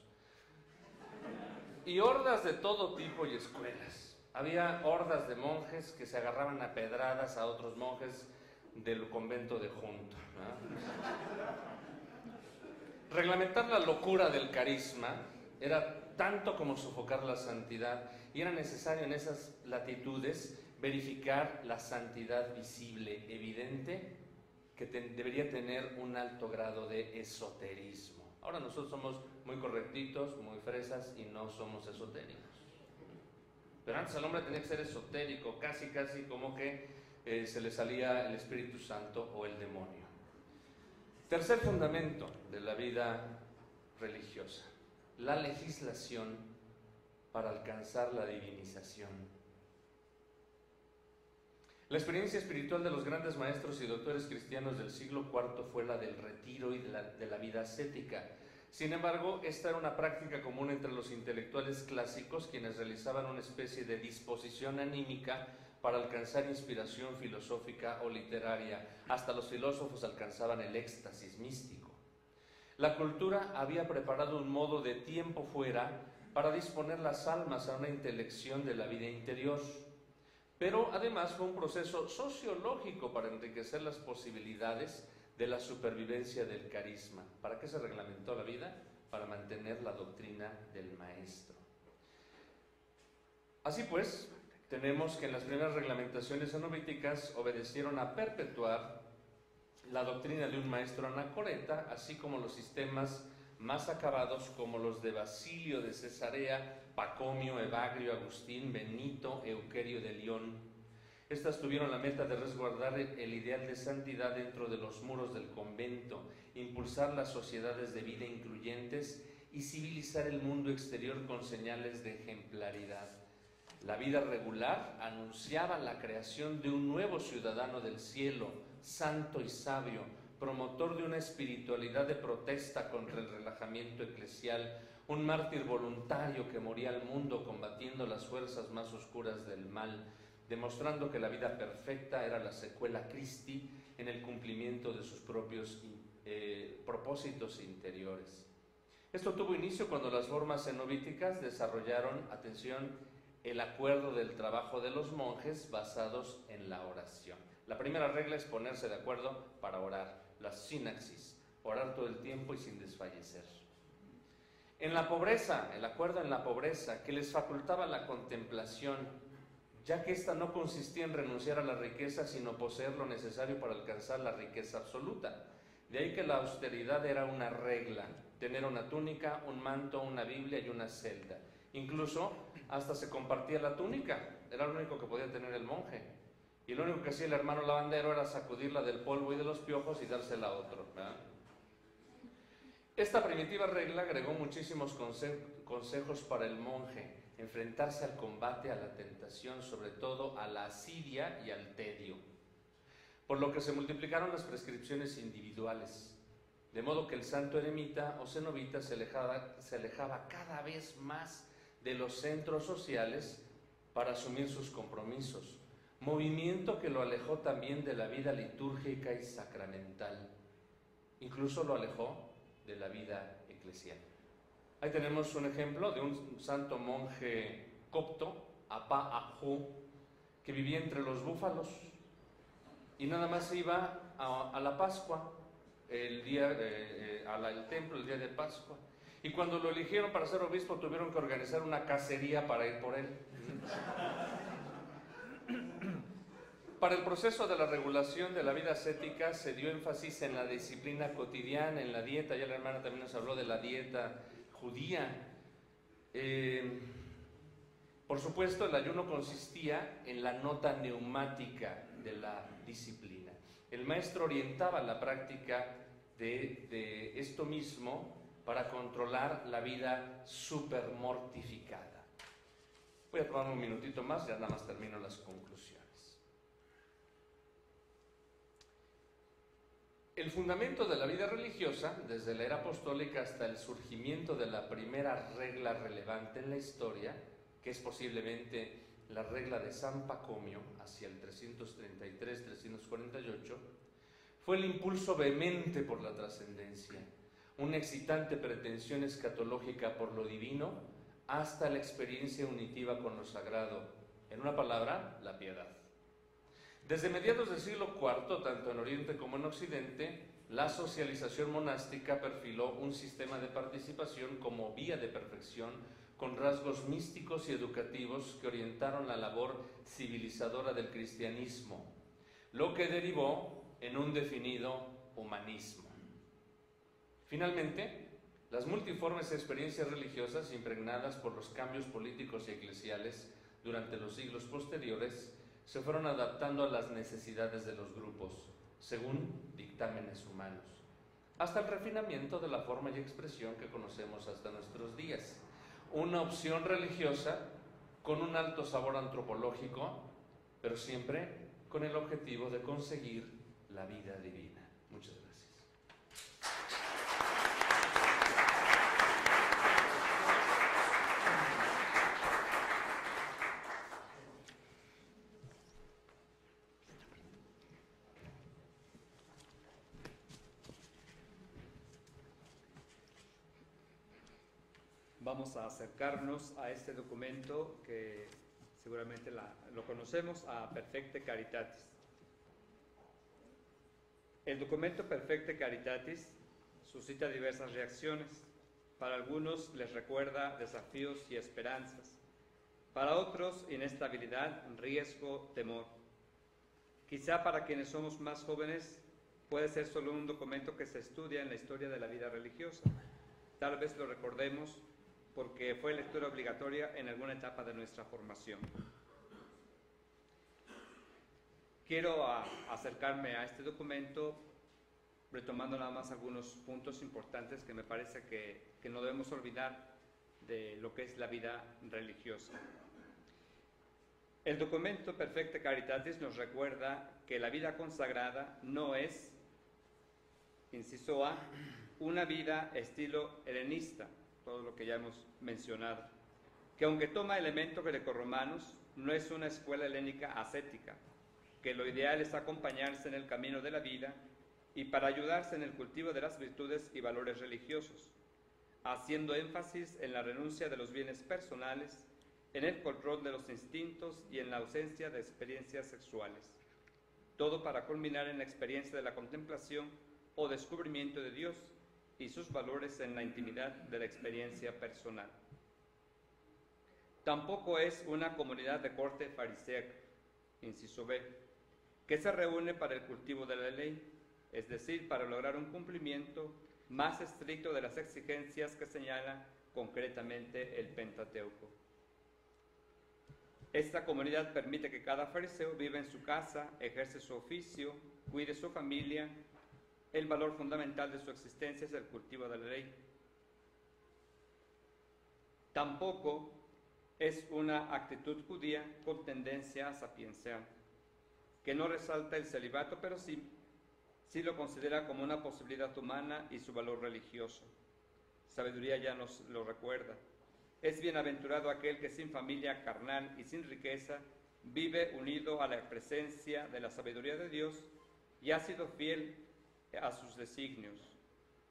Y hordas de todo tipo y escuelas. Había hordas de monjes que se agarraban a pedradas a otros monjes del convento de Junto, ¿no? Reglamentar la locura del carisma era tanto como sofocar la santidad, y era necesario en esas latitudes verificar la santidad visible, evidente, que debería tener un alto grado de esoterismo. Ahora nosotros somos muy correctitos, muy fresas y no somos esotéricos. Pero antes el hombre tenía que ser esotérico, casi como que se le salía el Espíritu Santo o el demonio. Tercer fundamento de la vida religiosa: la legislación para alcanzar la divinización. La experiencia espiritual de los grandes maestros y doctores cristianos del siglo IV fue la del retiro y de la vida ascética. Sin embargo, esta era una práctica común entre los intelectuales clásicos, quienes realizaban una especie de disposición anímica para alcanzar inspiración filosófica o literaria. Hasta los filósofos alcanzaban el éxtasis místico. La cultura había preparado un modo de tiempo fuera para disponer las almas a una intelección de la vida interior. Pero además fue un proceso sociológico para enriquecer las posibilidades de la supervivencia del carisma. ¿Para qué se reglamentó la vida? Para mantener la doctrina del maestro. Así pues, tenemos que en las primeras reglamentaciones cenobíticas obedecieron a perpetuar la doctrina de un maestro anacoreta, así como los sistemas más acabados como los de Basilio de Cesarea, Pacomio, Evagrio, Agustín, Benito, Euquerio de León. Estas tuvieron la meta de resguardar el ideal de santidad dentro de los muros del convento, impulsar las sociedades de vida incluyentes y civilizar el mundo exterior con señales de ejemplaridad. La vida regular anunciaba la creación de un nuevo ciudadano del cielo, santo y sabio, promotor de una espiritualidad de protesta contra el relajamiento eclesial, un mártir voluntario que moría al mundo combatiendo las fuerzas más oscuras del mal, demostrando que la vida perfecta era la sequela Christi en el cumplimiento de sus propios propósitos interiores. Esto tuvo inicio cuando las formas cenobíticas desarrollaron, atención, el acuerdo del trabajo de los monjes basados en la oración. La primera regla es ponerse de acuerdo para orar, la sinaxis, orar todo el tiempo y sin desfallecer. En la pobreza, el acuerdo en la pobreza, que les facultaba la contemplación, ya que ésta no consistía en renunciar a la riqueza, sino poseer lo necesario para alcanzar la riqueza absoluta. De ahí que la austeridad era una regla, tener una túnica, un manto, una Biblia y una celda. Incluso hasta se compartía la túnica, era lo único que podía tener el monje. Y lo único que hacía el hermano lavandero era sacudirla del polvo y de los piojos y dársela a otro, ¿verdad? Esta primitiva regla agregó muchísimos consejos para el monje: enfrentarse al combate, a la tentación, sobre todo a la asidia y al tedio. Por lo que se multiplicaron las prescripciones individuales, de modo que el santo eremita o cenobita se alejaba cada vez más de los centros sociales para asumir sus compromisos, movimiento que lo alejó también de la vida litúrgica y sacramental, incluso lo alejó de la vida eclesial. Ahí tenemos un ejemplo de un santo monje copto, Apá Ajú, que vivía entre los búfalos y nada más iba a la Pascua, el templo el día de Pascua. Y cuando lo eligieron para ser obispo tuvieron que organizar una cacería para ir por él. Para el proceso de la regulación de la vida ascética se dio énfasis en la disciplina cotidiana, en la dieta. Ya la hermana también nos habló de la dieta judía. Por supuesto, el ayuno consistía en la nota neumática de la disciplina. El maestro orientaba la práctica de esto mismo para controlar la vida supermortificada. Voy a tomar un minutito más, ya nada más termino las conclusiones. El fundamento de la vida religiosa, desde la era apostólica hasta el surgimiento de la primera regla relevante en la historia, que es posiblemente la regla de San Pacomio, hacia el 333-348, fue el impulso vehemente por la trascendencia, una excitante pretensión escatológica por lo divino, hasta la experiencia unitiva con lo sagrado, en una palabra, la piedad. Desde mediados del siglo IV, tanto en Oriente como en Occidente, la socialización monástica perfiló un sistema de participación como vía de perfección, con rasgos místicos y educativos que orientaron la labor civilizadora del cristianismo, lo que derivó en un definido humanismo. Finalmente, las multiformes experiencias religiosas impregnadas por los cambios políticos y eclesiales durante los siglos posteriores se fueron adaptando a las necesidades de los grupos, según dictámenes humanos, hasta el refinamiento de la forma y expresión que conocemos hasta nuestros días. Una opción religiosa con un alto sabor antropológico, pero siempre con el objetivo de conseguir la vida divina. Muchas gracias. Vamos a acercarnos a este documento que seguramente lo conocemos, a Perfecte Caritatis. El documento Perfecte Caritatis suscita diversas reacciones. Para algunos les recuerda desafíos y esperanzas. Para otros, inestabilidad, riesgo, temor. Quizá para quienes somos más jóvenes puede ser solo un documento que se estudia en la historia de la vida religiosa. Tal vez lo recordemos porque fue lectura obligatoria en alguna etapa de nuestra formación. Quiero acercarme a este documento retomando nada más algunos puntos importantes que me parece que no debemos olvidar de lo que es la vida religiosa. El documento Perfecte Caritatis nos recuerda que la vida consagrada no es, inciso A, una vida estilo helenista, todo lo que ya hemos mencionado, que aunque toma elementos grecorromanos, no es una escuela helénica ascética, que lo ideal es acompañarse en el camino de la vida y para ayudarse en el cultivo de las virtudes y valores religiosos, haciendo énfasis en la renuncia de los bienes personales, en el control de los instintos y en la ausencia de experiencias sexuales, todo para culminar en la experiencia de la contemplación o descubrimiento de Dios y sus valores en la intimidad de la experiencia personal. Tampoco es una comunidad de corte farisaica, inciso B, que se reúne para el cultivo de la ley, es decir, para lograr un cumplimiento más estricto de las exigencias que señala concretamente el Pentateuco. Esta comunidad permite que cada fariseo viva en su casa, ejerce su oficio, cuide su familia. El valor fundamental de su existencia es el cultivo de la ley. Tampoco es una actitud judía con tendencia sapiencial, que no resalta el celibato, pero sí lo considera como una posibilidad humana y su valor religioso. Sabiduría ya nos lo recuerda. Es bienaventurado aquel que sin familia carnal y sin riqueza vive unido a la presencia de la sabiduría de Dios y ha sido fiel a sus designios.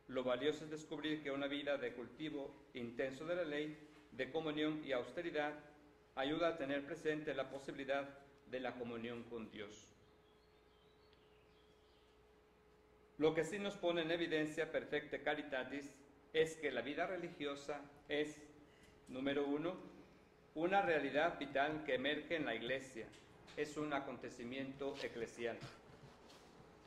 Lo valioso es descubrir que una vida de cultivo intenso de la ley, de comunión y austeridad, ayuda a tener presente la posibilidad de la comunión con Dios. Lo que sí nos pone en evidencia Perfecte Caritatis es que la vida religiosa es, número uno, una realidad vital que emerge en la Iglesia, es un acontecimiento eclesial.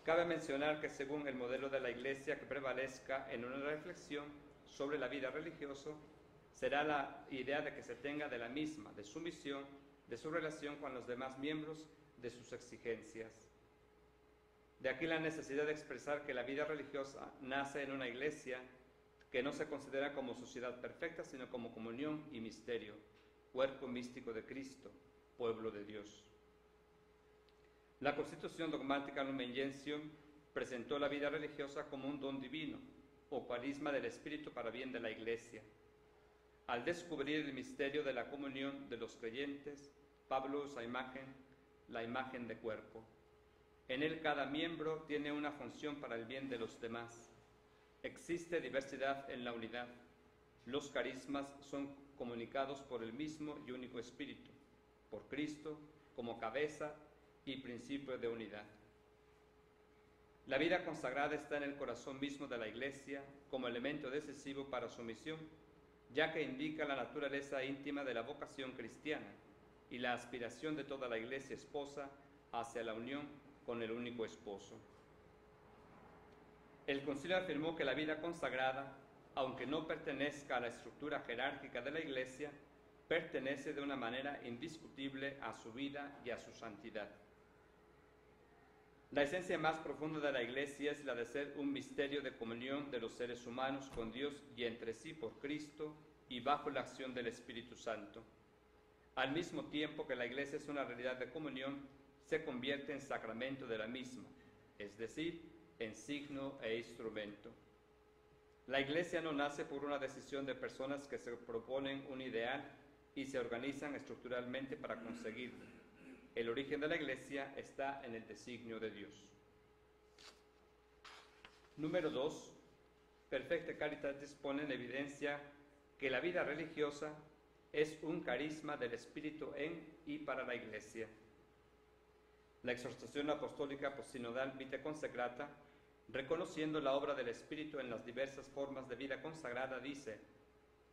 Cabe mencionar que según el modelo de la Iglesia que prevalezca en una reflexión sobre la vida religiosa, será la idea de que se tenga de la misma, de su misión, de su relación con los demás miembros, de sus exigencias. De aquí la necesidad de expresar que la vida religiosa nace en una iglesia que no se considera como sociedad perfecta, sino como comunión y misterio, cuerpo místico de Cristo, pueblo de Dios. La Constitución dogmática Lumen Gentium presentó la vida religiosa como un don divino o carisma del Espíritu para bien de la Iglesia. Al descubrir el misterio de la comunión de los creyentes, Pablo usa la imagen de cuerpo. En él cada miembro tiene una función para el bien de los demás. Existe diversidad en la unidad. Los carismas son comunicados por el mismo y único Espíritu, por Cristo como cabeza y principio de unidad. La vida consagrada está en el corazón mismo de la Iglesia como elemento decisivo para su misión, ya que indica la naturaleza íntima de la vocación cristiana y la aspiración de toda la Iglesia esposa hacia la unión con el único esposo. El concilio afirmó que la vida consagrada, aunque no pertenezca a la estructura jerárquica de la Iglesia, pertenece de una manera indiscutible a su vida y a su santidad. La esencia más profunda de la Iglesia es la de ser un misterio de comunión de los seres humanos con Dios y entre sí por Cristo y bajo la acción del Espíritu Santo. Al mismo tiempo que la Iglesia es una realidad de comunión, se convierte en sacramento de la misma, es decir, en signo e instrumento. La Iglesia no nace por una decisión de personas que se proponen un ideal y se organizan estructuralmente para conseguirlo. El origen de la Iglesia está en el designio de Dios. Número 2. Perfecta Caritatis pone en evidencia que la vida religiosa es un carisma del Espíritu en y para la Iglesia. La exhortación apostólica postsinodal Vitae Consecrata, reconociendo la obra del Espíritu en las diversas formas de vida consagrada, dice: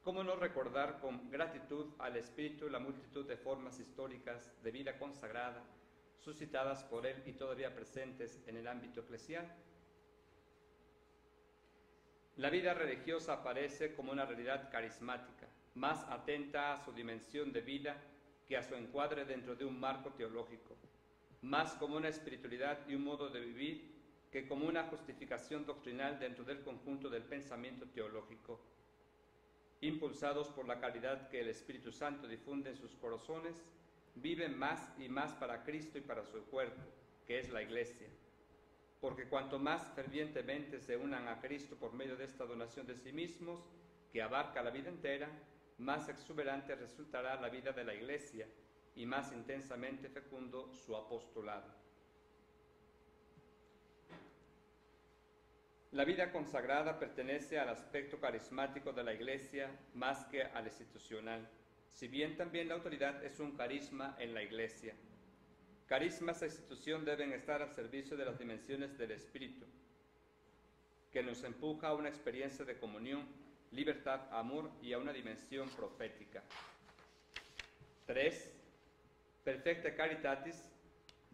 ¿cómo no recordar con gratitud al Espíritu la multitud de formas históricas de vida consagrada suscitadas por él y todavía presentes en el ámbito eclesial? La vida religiosa aparece como una realidad carismática, más atenta a su dimensión de vida que a su encuadre dentro de un marco teológico, más como una espiritualidad y un modo de vivir que como una justificación doctrinal dentro del conjunto del pensamiento teológico. Impulsados por la caridad que el Espíritu Santo difunde en sus corazones, viven más y más para Cristo y para su cuerpo, que es la Iglesia. Porque cuanto más fervientemente se unan a Cristo por medio de esta donación de sí mismos, que abarca la vida entera, más exuberante resultará la vida de la Iglesia y más intensamente fecundo su apostolado. La vida consagrada pertenece al aspecto carismático de la Iglesia más que al institucional, si bien también la autoridad es un carisma en la Iglesia. Carismas e institución deben estar al servicio de las dimensiones del Espíritu, que nos empuja a una experiencia de comunión, libertad, amor y a una dimensión profética. 3. Perfecta Caritatis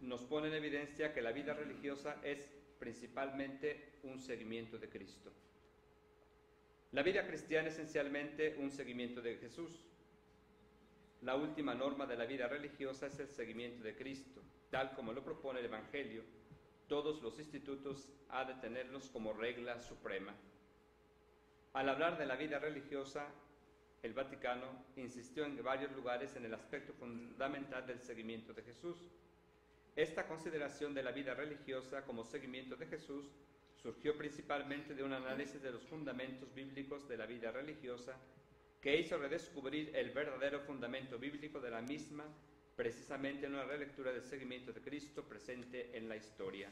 nos pone en evidencia que la vida religiosa es principalmente un seguimiento de Cristo. La vida cristiana es esencialmente un seguimiento de Jesús. La última norma de la vida religiosa es el seguimiento de Cristo, tal como lo propone el Evangelio. Todos los institutos ha de tenerlos como regla suprema. Al hablar de la vida religiosa, el Vaticano insistió en varios lugares en el aspecto fundamental del seguimiento de Jesús. Esta consideración de la vida religiosa como seguimiento de Jesús surgió principalmente de un análisis de los fundamentos bíblicos de la vida religiosa que hizo redescubrir el verdadero fundamento bíblico de la misma, precisamente en una relectura del seguimiento de Cristo presente en la historia.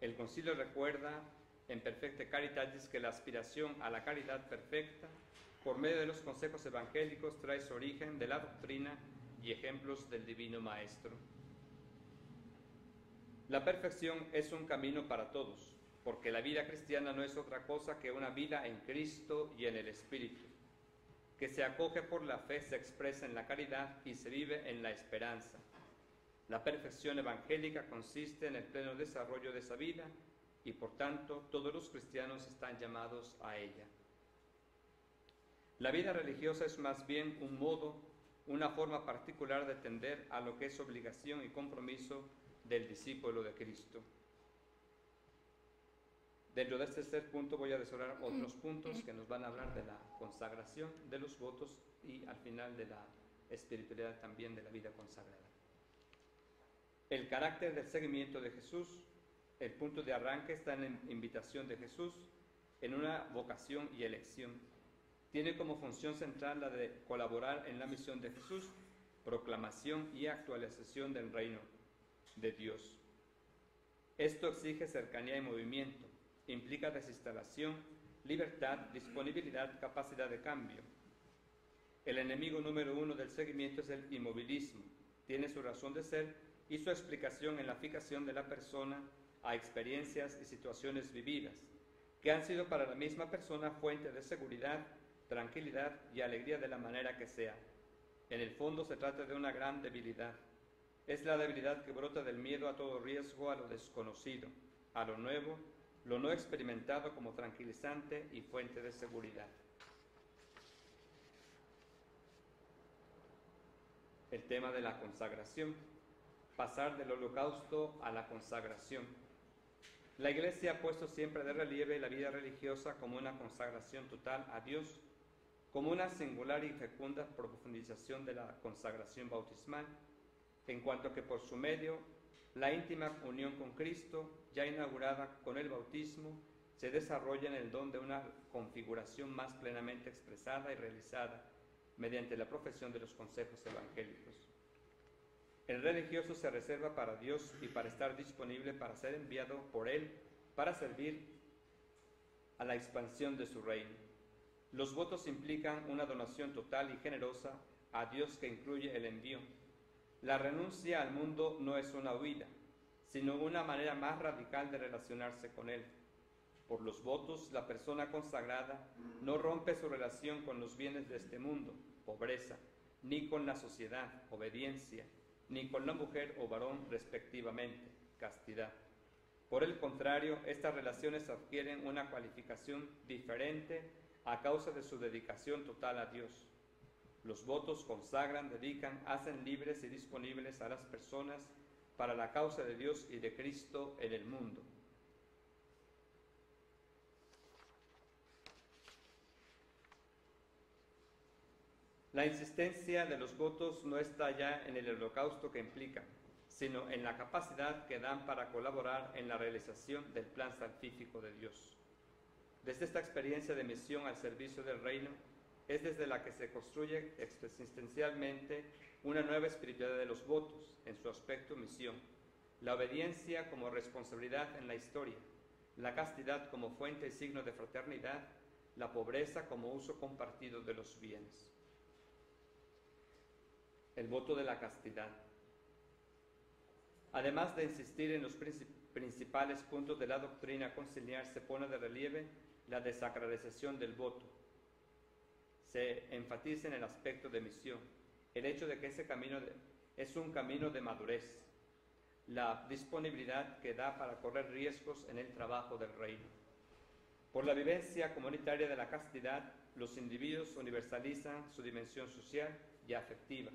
El Concilio recuerda en Perfecta Caritatis que la aspiración a la caridad perfecta, por medio de los consejos evangélicos, trae su origen de la doctrina y ejemplos del Divino Maestro. La perfección es un camino para todos, porque la vida cristiana no es otra cosa que una vida en Cristo y en el Espíritu, que se acoge por la fe, se expresa en la caridad y se vive en la esperanza. La perfección evangélica consiste en el pleno desarrollo de esa vida y por tanto todos los cristianos están llamados a ella. La vida religiosa es más bien un modo, una forma particular de tender a lo que es obligación y compromiso del discípulo de Cristo. Dentro de este tercer punto voy a desarrollar otros puntos que nos van a hablar de la consagración, de los votos y al final de la espiritualidad también de la vida consagrada. El carácter del seguimiento de Jesús, el punto de arranque está en la invitación de Jesús, en una vocación y elección. Tiene como función central la de colaborar en la misión de Jesús, proclamación y actualización del reino de Dios. Esto exige cercanía y movimiento, implica desinstalación, libertad, disponibilidad, capacidad de cambio. El enemigo número uno del seguimiento es el inmovilismo. Tiene su razón de ser y su explicación en la fijación de la persona a experiencias y situaciones vividas, que han sido para la misma persona fuente de seguridad, tranquilidad y alegría de la manera que sea. En el fondo se trata de una gran debilidad. Es la debilidad que brota del miedo a todo riesgo, a lo desconocido, a lo nuevo, lo no experimentado como tranquilizante y fuente de seguridad. El tema de la consagración, pasar del holocausto a la consagración. La Iglesia ha puesto siempre de relieve la vida religiosa como una consagración total a Dios, como una singular y fecunda profundización de la consagración bautismal, en cuanto que por su medio la íntima unión con Cristo, ya inaugurada con el bautismo, se desarrolla en el don de una configuración más plenamente expresada y realizada mediante la profesión de los consejos evangélicos. El religioso se reserva para Dios y para estar disponible para ser enviado por Él para servir a la expansión de su reino. Los votos implican una donación total y generosa a Dios que incluye el envío. La renuncia al mundo no es una huida, sino una manera más radical de relacionarse con Él. Por los votos, la persona consagrada no rompe su relación con los bienes de este mundo, pobreza, ni con la sociedad, obediencia, ni con la mujer o varón respectivamente, castidad. Por el contrario, estas relaciones adquieren una cualificación diferente a causa de su dedicación total a Dios. Los votos consagran, dedican, hacen libres y disponibles a las personas para la causa de Dios y de Cristo en el mundo. La insistencia de los votos no está ya en el holocausto que implican, sino en la capacidad que dan para colaborar en la realización del plan salvífico de Dios. Desde esta experiencia de misión al servicio del reino, es desde la que se construye existencialmente una nueva espiritualidad de los votos, en su aspecto misión, la obediencia como responsabilidad en la historia, la castidad como fuente y signo de fraternidad, la pobreza como uso compartido de los bienes. El voto de la castidad. Además de insistir en los principales puntos de la doctrina conciliar, se pone de relieve la desacralización del voto. Se enfatiza en el aspecto de misión, el hecho de que ese camino es un camino de madurez, la disponibilidad que da para correr riesgos en el trabajo del reino. Por la vivencia comunitaria de la castidad, los individuos universalizan su dimensión social y afectiva.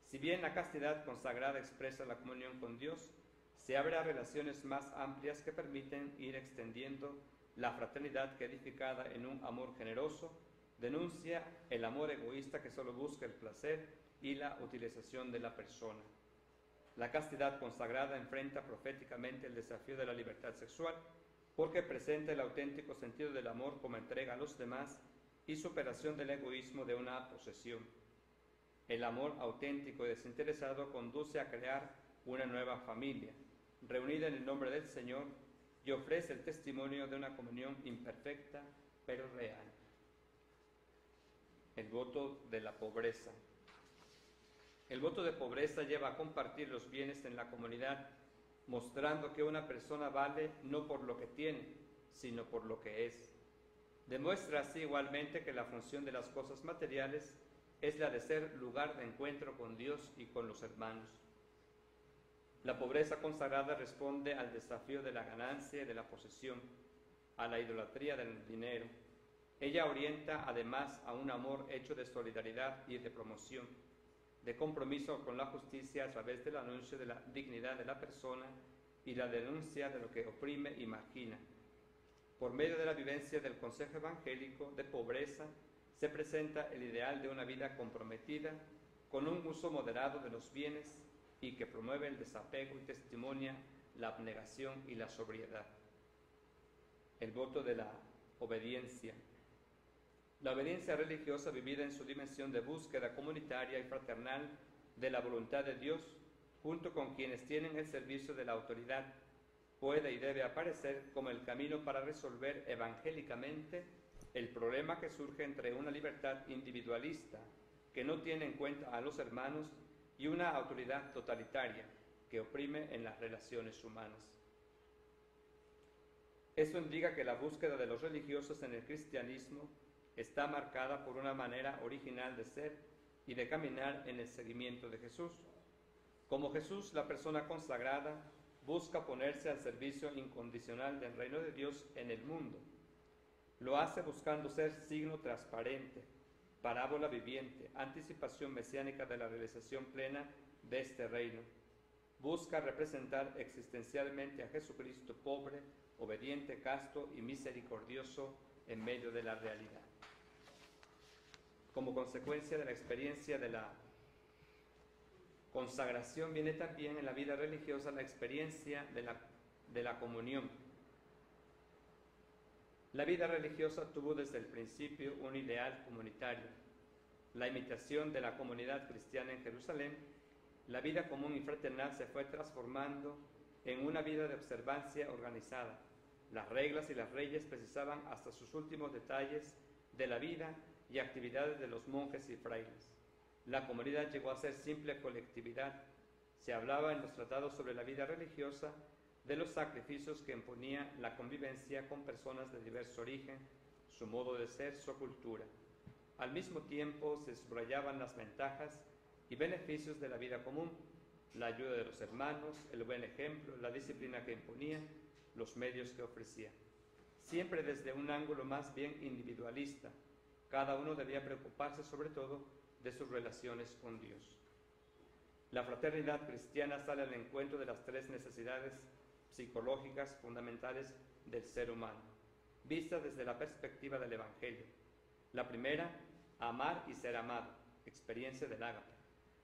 Si bien la castidad consagrada expresa la comunión con Dios, se abre a relaciones más amplias que permiten ir extendiendo la fraternidad que, edificada en un amor generoso, denuncia el amor egoísta que solo busca el placer y la utilización de la persona. La castidad consagrada enfrenta proféticamente el desafío de la libertad sexual, porque presenta el auténtico sentido del amor como entrega a los demás y superación del egoísmo de una posesión. El amor auténtico y desinteresado conduce a crear una nueva familia, reunida en el nombre del Señor, y ofrece el testimonio de una comunión imperfecta pero real. El voto de la pobreza. El voto de pobreza lleva a compartir los bienes en la comunidad, mostrando que una persona vale no por lo que tiene, sino por lo que es. Demuestra así igualmente que la función de las cosas materiales es la de ser lugar de encuentro con Dios y con los hermanos. La pobreza consagrada responde al desafío de la ganancia y de la posesión, a la idolatría del dinero. Ella orienta además a un amor hecho de solidaridad y de promoción, de compromiso con la justicia a través del anuncio de la dignidad de la persona y la denuncia de lo que oprime y margina. Por medio de la vivencia del consejo evangélico de pobreza, se presenta el ideal de una vida comprometida con un uso moderado de los bienes y que promueve el desapego y testimonia la abnegación y la sobriedad. El voto de la obediencia. La obediencia religiosa vivida en su dimensión de búsqueda comunitaria y fraternal de la voluntad de Dios, junto con quienes tienen el servicio de la autoridad, puede y debe aparecer como el camino para resolver evangélicamente el problema que surge entre una libertad individualista que no tiene en cuenta a los hermanos y una autoridad totalitaria que oprime en las relaciones humanas. Esto indica que la búsqueda de los religiosos en el cristianismo está marcada por una manera original de ser y de caminar en el seguimiento de Jesús. Como Jesús, la persona consagrada busca ponerse al servicio incondicional del reino de Dios en el mundo. Lo hace buscando ser signo transparente, parábola viviente, anticipación mesiánica de la realización plena de este reino. Busca representar existencialmente a Jesucristo pobre, obediente, casto y misericordioso en medio de la realidad. Como consecuencia de la experiencia de la consagración viene también en la vida religiosa la experiencia de la comunión. La vida religiosa tuvo desde el principio un ideal comunitario. La imitación de la comunidad cristiana en Jerusalén, la vida común y fraternal se fue transformando en una vida de observancia organizada. Las reglas y las leyes precisaban hasta sus últimos detalles de la vida y actividades de los monjes y frailes. La comunidad llegó a ser simple colectividad. Se hablaba en los tratados sobre la vida religiosa de los sacrificios que imponía la convivencia con personas de diverso origen, su modo de ser, su cultura. Al mismo tiempo se subrayaban las ventajas y beneficios de la vida común, la ayuda de los hermanos, el buen ejemplo, la disciplina que imponía, los medios que ofrecía. Siempre desde un ángulo más bien individualista, cada uno debía preocuparse sobre todo de sus relaciones con Dios. La fraternidad cristiana sale al encuentro de las tres necesidades psicológicas fundamentales del ser humano, vistas desde la perspectiva del Evangelio. La primera, amar y ser amado, experiencia del ágape.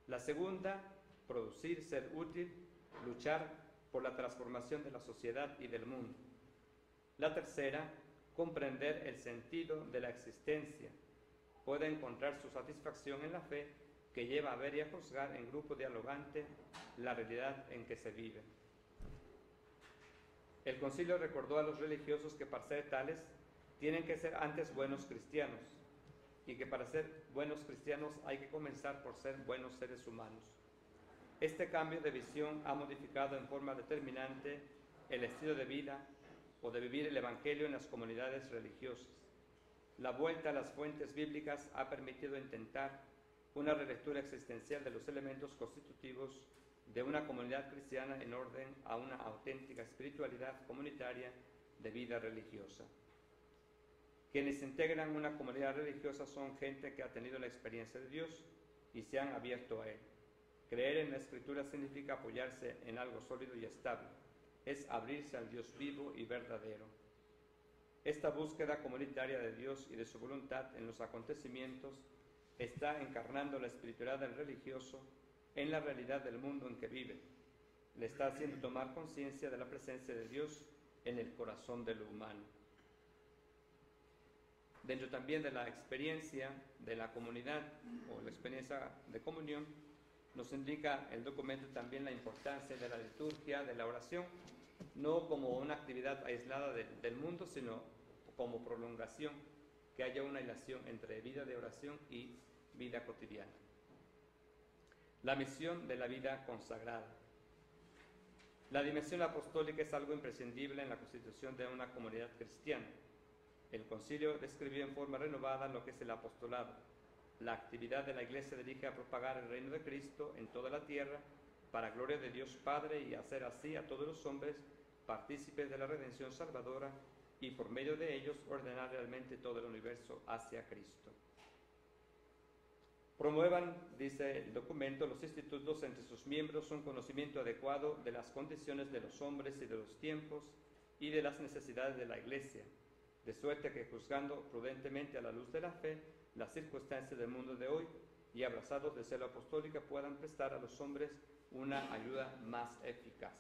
La segunda, producir, ser útil, luchar por la transformación de la sociedad y del mundo. La tercera, comprender el sentido de la existencia. Puede encontrar su satisfacción en la fe que lleva a ver y a juzgar en grupo dialogante la realidad en que se vive. El concilio recordó a los religiosos que para ser tales tienen que ser antes buenos cristianos y que para ser buenos cristianos hay que comenzar por ser buenos seres humanos. Este cambio de visión ha modificado en forma determinante el estilo de vida o de vivir el Evangelio en las comunidades religiosas. La vuelta a las fuentes bíblicas ha permitido intentar una relectura existencial de los elementos constitutivos de una comunidad cristiana en orden a una auténtica espiritualidad comunitaria de vida religiosa. Quienes integran una comunidad religiosa son gente que ha tenido la experiencia de Dios y se han abierto a Él. Creer en la Escritura significa apoyarse en algo sólido y estable. Es abrirse al Dios vivo y verdadero. Esta búsqueda comunitaria de Dios y de su voluntad en los acontecimientos está encarnando la espiritualidad del religioso en la realidad del mundo en que vive. Le está haciendo tomar conciencia de la presencia de Dios en el corazón de lo humano. Dentro también de la experiencia de la comunidad o la experiencia de comunión, nos indica el documento también la importancia de la liturgia, de la oración, no como una actividad aislada del mundo, sino como prolongación, que haya una relación entre vida de oración y vida cotidiana. La misión de la vida consagrada. La dimensión apostólica es algo imprescindible en la constitución de una comunidad cristiana. El concilio describió en forma renovada lo que es el apostolado. La actividad de la Iglesia dirige a propagar el reino de Cristo en toda la tierra para gloria de Dios Padre y hacer así a todos los hombres partícipes de la redención salvadora y por medio de ellos ordenar realmente todo el universo hacia Cristo. Promuevan, dice el documento, los institutos entre sus miembros un conocimiento adecuado de las condiciones de los hombres y de los tiempos y de las necesidades de la Iglesia, de suerte que juzgando prudentemente a la luz de la fe las circunstancias del mundo de hoy y abrazados de celo apostólica puedan prestar a los hombres una ayuda más eficaz.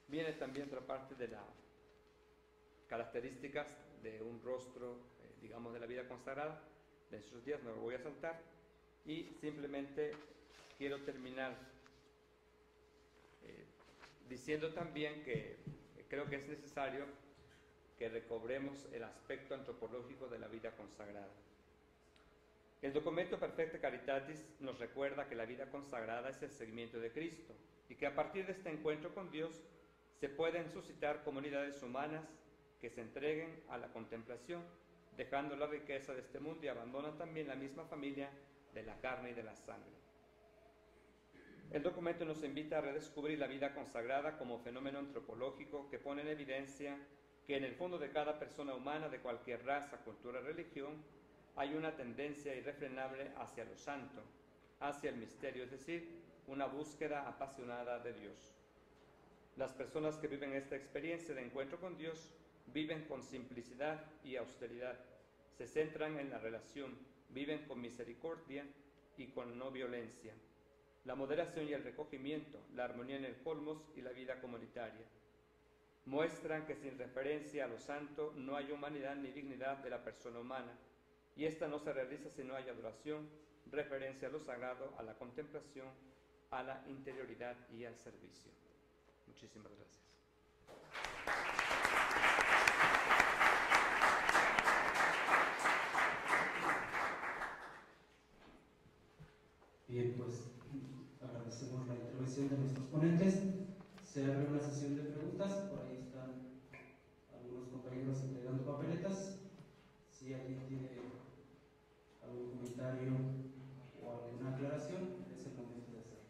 Viene también otra parte de las características de un rostro, digamos, de la vida consagrada. De esos días me lo voy a saltar y simplemente quiero terminar diciendo también que creo que es necesario que recobremos el aspecto antropológico de la vida consagrada. El documento Perfecta Caritatis nos recuerda que la vida consagrada es el seguimiento de Cristo y que a partir de este encuentro con Dios se pueden suscitar comunidades humanas que se entreguen a la contemplación, dejando la riqueza de este mundo y abandonan también la misma familia de la carne y de la sangre. El documento nos invita a redescubrir la vida consagrada como fenómeno antropológico que pone en evidencia que en el fondo de cada persona humana de cualquier raza, cultura, religión, hay una tendencia irrefrenable hacia lo santo, hacia el misterio, es decir, una búsqueda apasionada de Dios. Las personas que viven esta experiencia de encuentro con Dios viven con simplicidad y austeridad, se centran en la relación, viven con misericordia y con no violencia, la moderación y el recogimiento, la armonía en el cosmos y la vida comunitaria. Muestran que sin referencia a lo santo no hay humanidad ni dignidad de la persona humana, y esta no se realiza si no hay adoración, referencia a lo sagrado, a la contemplación, a la interioridad y al servicio. Muchísimas gracias. Bien, pues agradecemos la intervención de nuestros ponentes. Se abre una sesión de preguntas. Por ahí están algunos compañeros entregando papeletas. Si alguien tiene algún comentario o alguna aclaración, es el momento de hacerlo.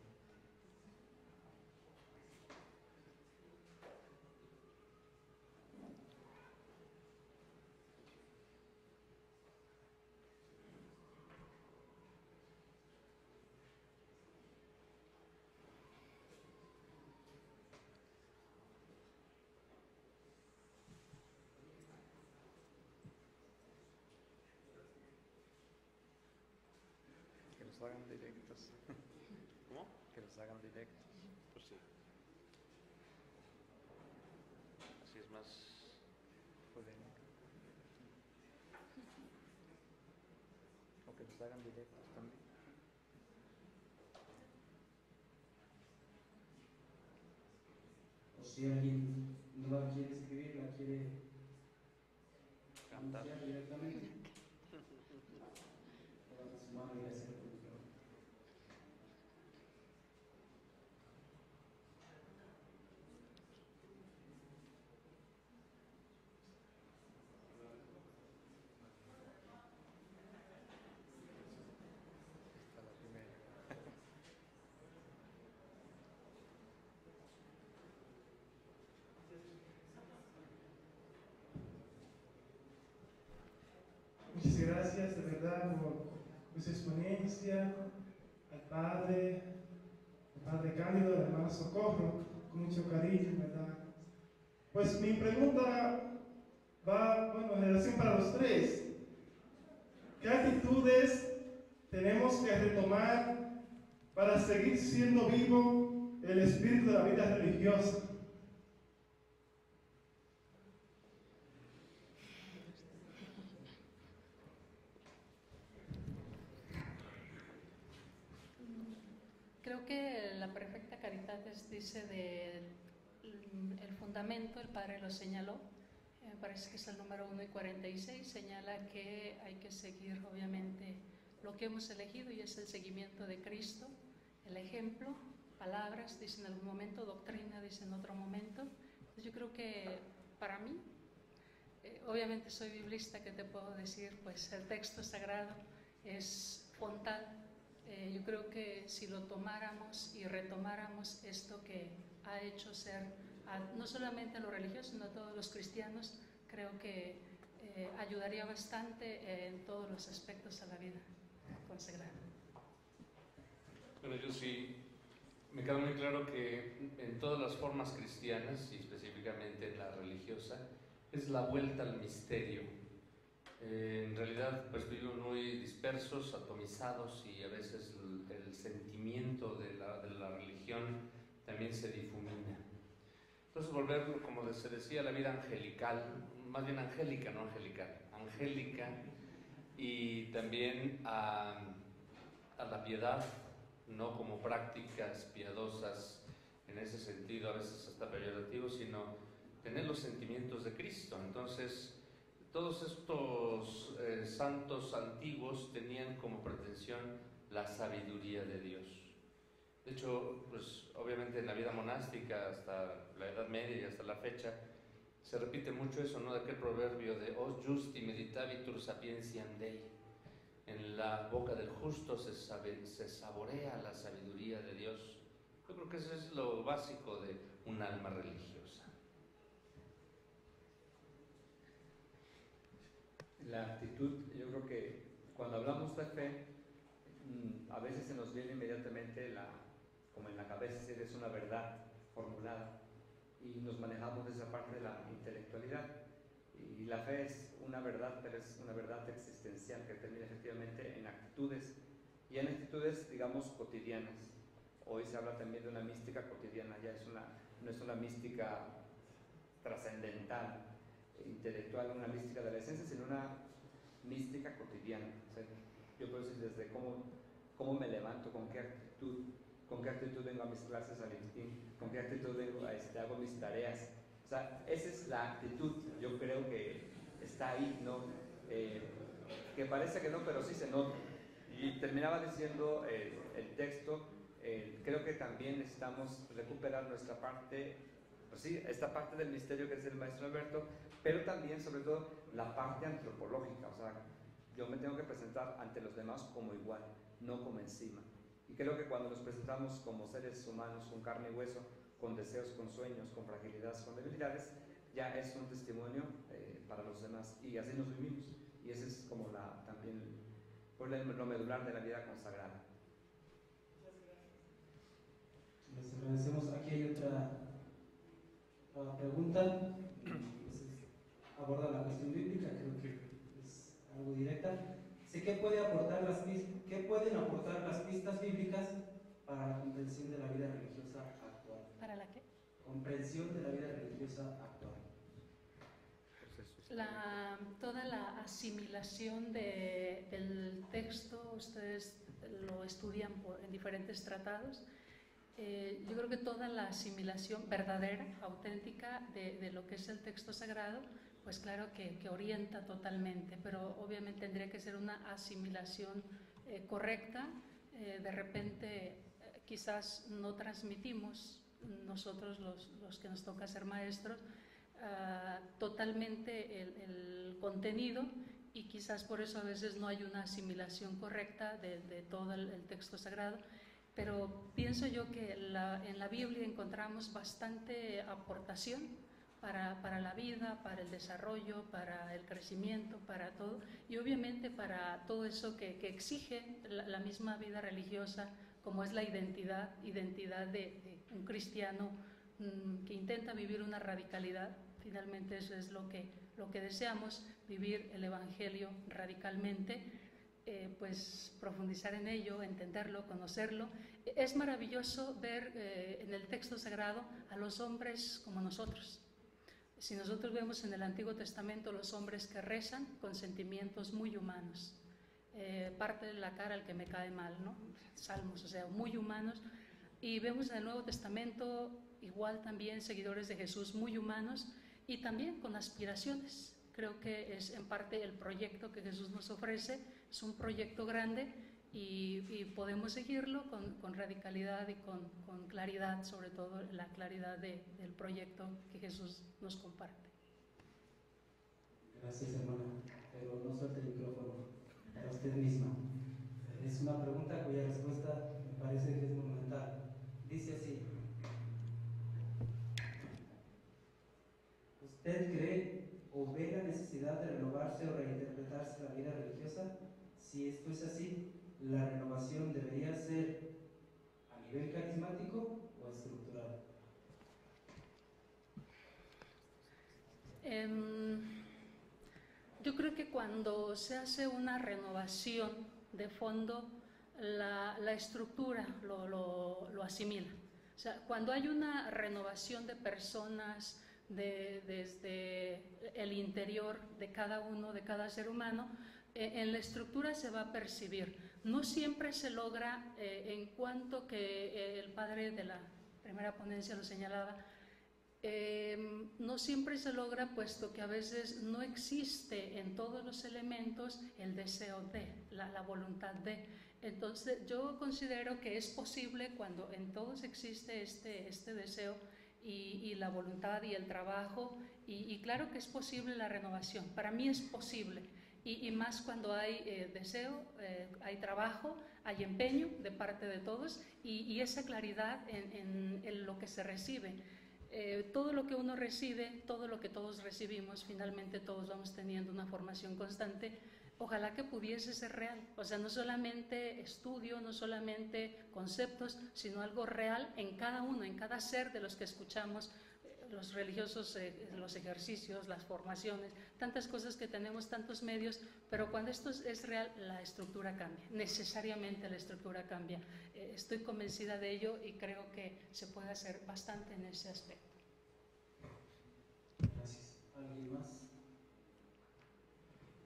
Que los hagan directos. ¿Cómo? Que los hagan directos. Pues sí. Así es más. Polémica. O que los hagan directos también. O si alguien no la quiere escribir, la quiere Cantar. anunciar directamente, levanta su mano y hace el control. Esta es la primera. Muchas gracias de verdad por su exponencia, al padre Cándido, al hermano Socorro, con mucho cariño, ¿verdad? Pues mi pregunta va, bueno, en relación para los tres. ¿Qué actitudes tenemos que retomar para seguir siendo vivo el espíritu de la vida religiosa? Creo que la Perfecta Caritatis dice el fundamento, el padre lo señaló, me parece que es el número 1 y 46, señala que hay que seguir obviamente lo que hemos elegido y es el seguimiento de Cristo, el ejemplo, palabras, dice en algún momento, doctrina, dice en otro momento. Entonces yo creo que para mí, obviamente soy biblista, que te puedo decir, pues el texto sagrado es fontal. Yo creo que si lo tomáramos y retomáramos esto que ha hecho ser no solamente a los religiosos, sino a todos los cristianos, creo que ayudaría bastante en todos los aspectos a la vida consagrada. Bueno, yo sí, me queda muy claro que en todas las formas cristianas, y específicamente en la religiosa, es la vuelta al misterio. En realidad, pues vivimos muy dispersos, atomizados, y a veces el sentimiento de la religión también se difumina. Entonces, volver, como se decía, a la vida angelical, más bien angélica, no angelical, angélica, y también a la piedad, no como prácticas piadosas en ese sentido, a veces hasta peyorativo, sino tener los sentimientos de Cristo. Entonces, todos estos santos antiguos tenían como pretensión la sabiduría de Dios. De hecho, pues obviamente en la vida monástica hasta la Edad Media y hasta la fecha se repite mucho eso, ¿no? De aquel proverbio de "Os justi meditabitur sapientiam Dei". En la boca del justo se saborea la sabiduría de Dios. Yo creo que eso es lo básico de un alma religiosa. La actitud, yo creo que cuando hablamos de fe, a veces se nos viene inmediatamente como en la cabeza, si es una verdad formulada, y nos manejamos desde esa parte de la intelectualidad. Y la fe es una verdad, pero es una verdad existencial que termina efectivamente en actitudes, y en actitudes, digamos, cotidianas. Hoy se habla también de una mística cotidiana, ya no es una mística trascendental, intelectual, una mística de la esencia, sino una mística cotidiana. O sea, yo puedo decir desde cómo me levanto, con qué actitud vengo a mis clases al INTIN, con qué actitud hago mis tareas. O sea, esa es la actitud, yo creo que está ahí, ¿no? Que parece que no, pero sí se nota. Y terminaba diciendo el texto, creo que también necesitamos recuperar nuestra parte, pues sí, esta parte del misterio que es el maestro Alberto, pero también, sobre todo, la parte antropológica. O sea, yo me tengo que presentar ante los demás como igual, no como encima. Y creo que cuando nos presentamos como seres humanos con carne y hueso, con deseos, con sueños, con fragilidades, con debilidades, ya es un testimonio para los demás, y así nos vivimos. Y ese es como también lo medular de la vida consagrada. Les agradecemos. Aquí hay otra pregunta, aborda la cuestión bíblica, creo que es algo directa. ¿Qué pueden aportar las pistas bíblicas para la comprensión de la vida religiosa actual? ¿Para la qué? Comprensión de la vida religiosa actual. Toda la asimilación del texto, ustedes lo estudian en diferentes tratados. Yo creo que toda la asimilación verdadera, auténtica de lo que es el texto sagrado, pues claro que orienta totalmente, pero obviamente tendría que ser una asimilación correcta. De repente quizás no transmitimos nosotros los que nos toca ser maestros totalmente el contenido, y quizás por eso a veces no hay una asimilación correcta de todo el texto sagrado. Pero pienso yo que en la Biblia encontramos bastante aportación para la vida, para el desarrollo, para el crecimiento, para todo, y obviamente para todo eso que exige la misma vida religiosa, como es la identidad de un cristiano que intenta vivir una radicalidad. Finalmente eso es lo que deseamos, vivir el Evangelio radicalmente, pues profundizar en ello, entenderlo, conocerlo. Es maravilloso ver en el texto sagrado a los hombres como nosotros. Si nosotros vemos en el Antiguo Testamento los hombres que rezan con sentimientos muy humanos, parte de la cara al que me cae mal, ¿no? Salmos, o sea, muy humanos. Y vemos en el Nuevo Testamento igual también seguidores de Jesús muy humanos y también con aspiraciones. Creo que es en parte el proyecto que Jesús nos ofrece, es un proyecto grande y podemos seguirlo con radicalidad y con claridad, sobre todo la claridad del proyecto que Jesús nos comparte. Gracias, hermana, pero no suelte el micrófono para usted misma. Es una pregunta cuya respuesta me parece que es monumental. Dice así: ¿usted cree o ve la necesidad de renovarse o reinterpretarse la vida religiosa? Si esto es así, ¿la renovación debería ser a nivel carismático o estructural? Yo creo que cuando se hace una renovación de fondo, la estructura lo asimila. O sea, cuando hay una renovación de personas desde el interior de cada uno, de cada ser humano, en la estructura se va a percibir. No siempre se logra, en cuanto que el padre de la primera ponencia lo señalaba, no siempre se logra, puesto que a veces no existe en todos los elementos el deseo de, la voluntad de. Entonces yo considero que es posible cuando en todos existe este deseo y la voluntad y el trabajo, y claro que es posible la renovación, para mí es posible, y más cuando hay deseo, hay trabajo, hay empeño de parte de todos y esa claridad en lo que se recibe. Todo lo que uno recibe, todo lo que todos recibimos, finalmente todos vamos teniendo una formación constante. Ojalá que pudiese ser real, o sea, no solamente estudio, no solamente conceptos, sino algo real en cada uno, en cada ser de los que escuchamos, los religiosos, los ejercicios, las formaciones, tantas cosas que tenemos, tantos medios, pero cuando esto es real, la estructura cambia, necesariamente la estructura cambia. Estoy convencida de ello y creo que se puede hacer bastante en ese aspecto. Gracias. ¿Alguien más?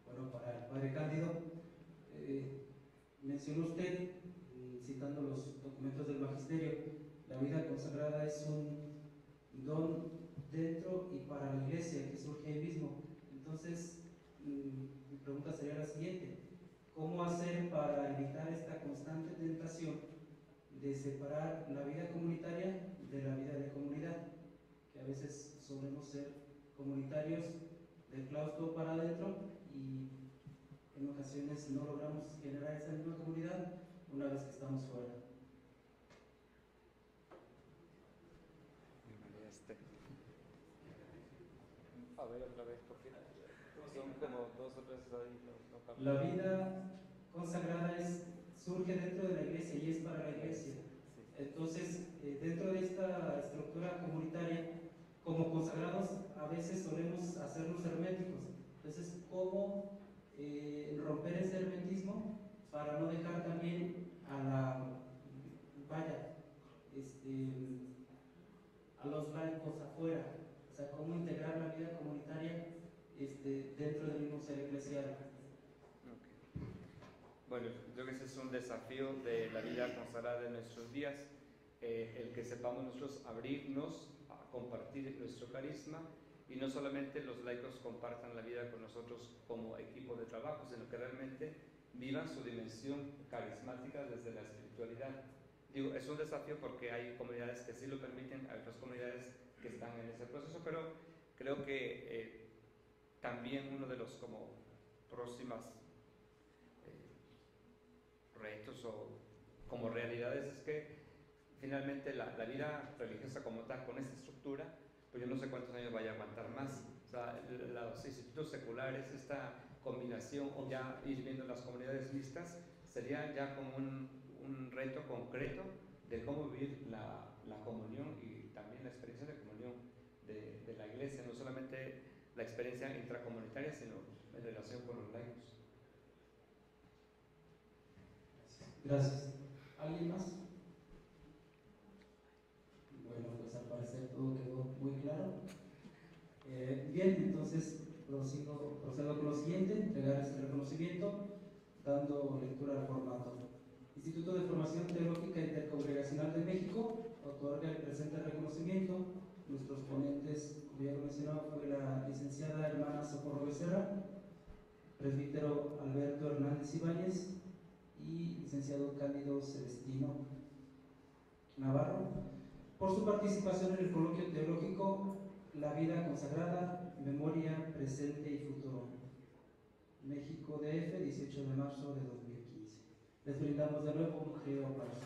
Bueno, para el padre Cándido, mencionó usted, citando los documentos del magisterio, la vida consagrada es un don dentro y para la iglesia que surge ahí mismo. Entonces, mi pregunta sería la siguiente: ¿cómo hacer para evitar esta constante tentación de separar la vida comunitaria de la vida de comunidad? Que a veces solemos ser comunitarios del claustro para adentro y en ocasiones no logramos generar esa misma comunidad una vez que estamos fuera. A ver otra vez, porque son como 2 o 3 ahí. La vida consagrada surge dentro de la iglesia y es para la iglesia. Entonces, dentro de esta estructura comunitaria, como consagrados, a veces solemos hacernos herméticos. Entonces, ¿cómo romper ese hermetismo para no dejar también a los laicos afuera? O sea, ¿cómo integrar la vida comunitaria dentro del mismo ser eclesial? Okay. Bueno, creo que ese es un desafío de la vida consagrada de nuestros días, el que sepamos nosotros abrirnos a compartir nuestro carisma, y no solamente los laicos compartan la vida con nosotros como equipo de trabajo, sino que realmente vivan su dimensión carismática desde la espiritualidad. Digo, es un desafío porque hay comunidades que sí lo permiten, hay otras comunidades que están en ese proceso, pero creo que también uno de los como próximas retos o como realidades es que finalmente la vida religiosa como tal, con esta estructura, pues yo no sé cuántos años vaya a aguantar más. O sea, los institutos seculares, esta combinación o ya ir viendo las comunidades mixtas, sería ya como un reto concreto de cómo vivir la comunión y también la experiencia de comunión de la iglesia, no solamente la experiencia intracomunitaria, sino en relación con los laicos. Gracias. ¿Alguien más? Bueno, pues al parecer todo quedó muy claro. Bien, entonces procedo con lo siguiente: entregar este reconocimiento dando lectura al formato. Instituto de Formación Teológica Intercongregacional de México otorga el presente reconocimiento. Nuestros ponentes, como ya lo mencionaba, fue la licenciada hermana Socorro Becerra, presbítero Alberto Hernández Ibáñez y licenciado Cándido Celestino Navarro, por su participación en el coloquio teológico La vida consagrada, memoria, presente y futuro. México DF, 18 de marzo de 2015. Les brindamos de nuevo un género aplauso.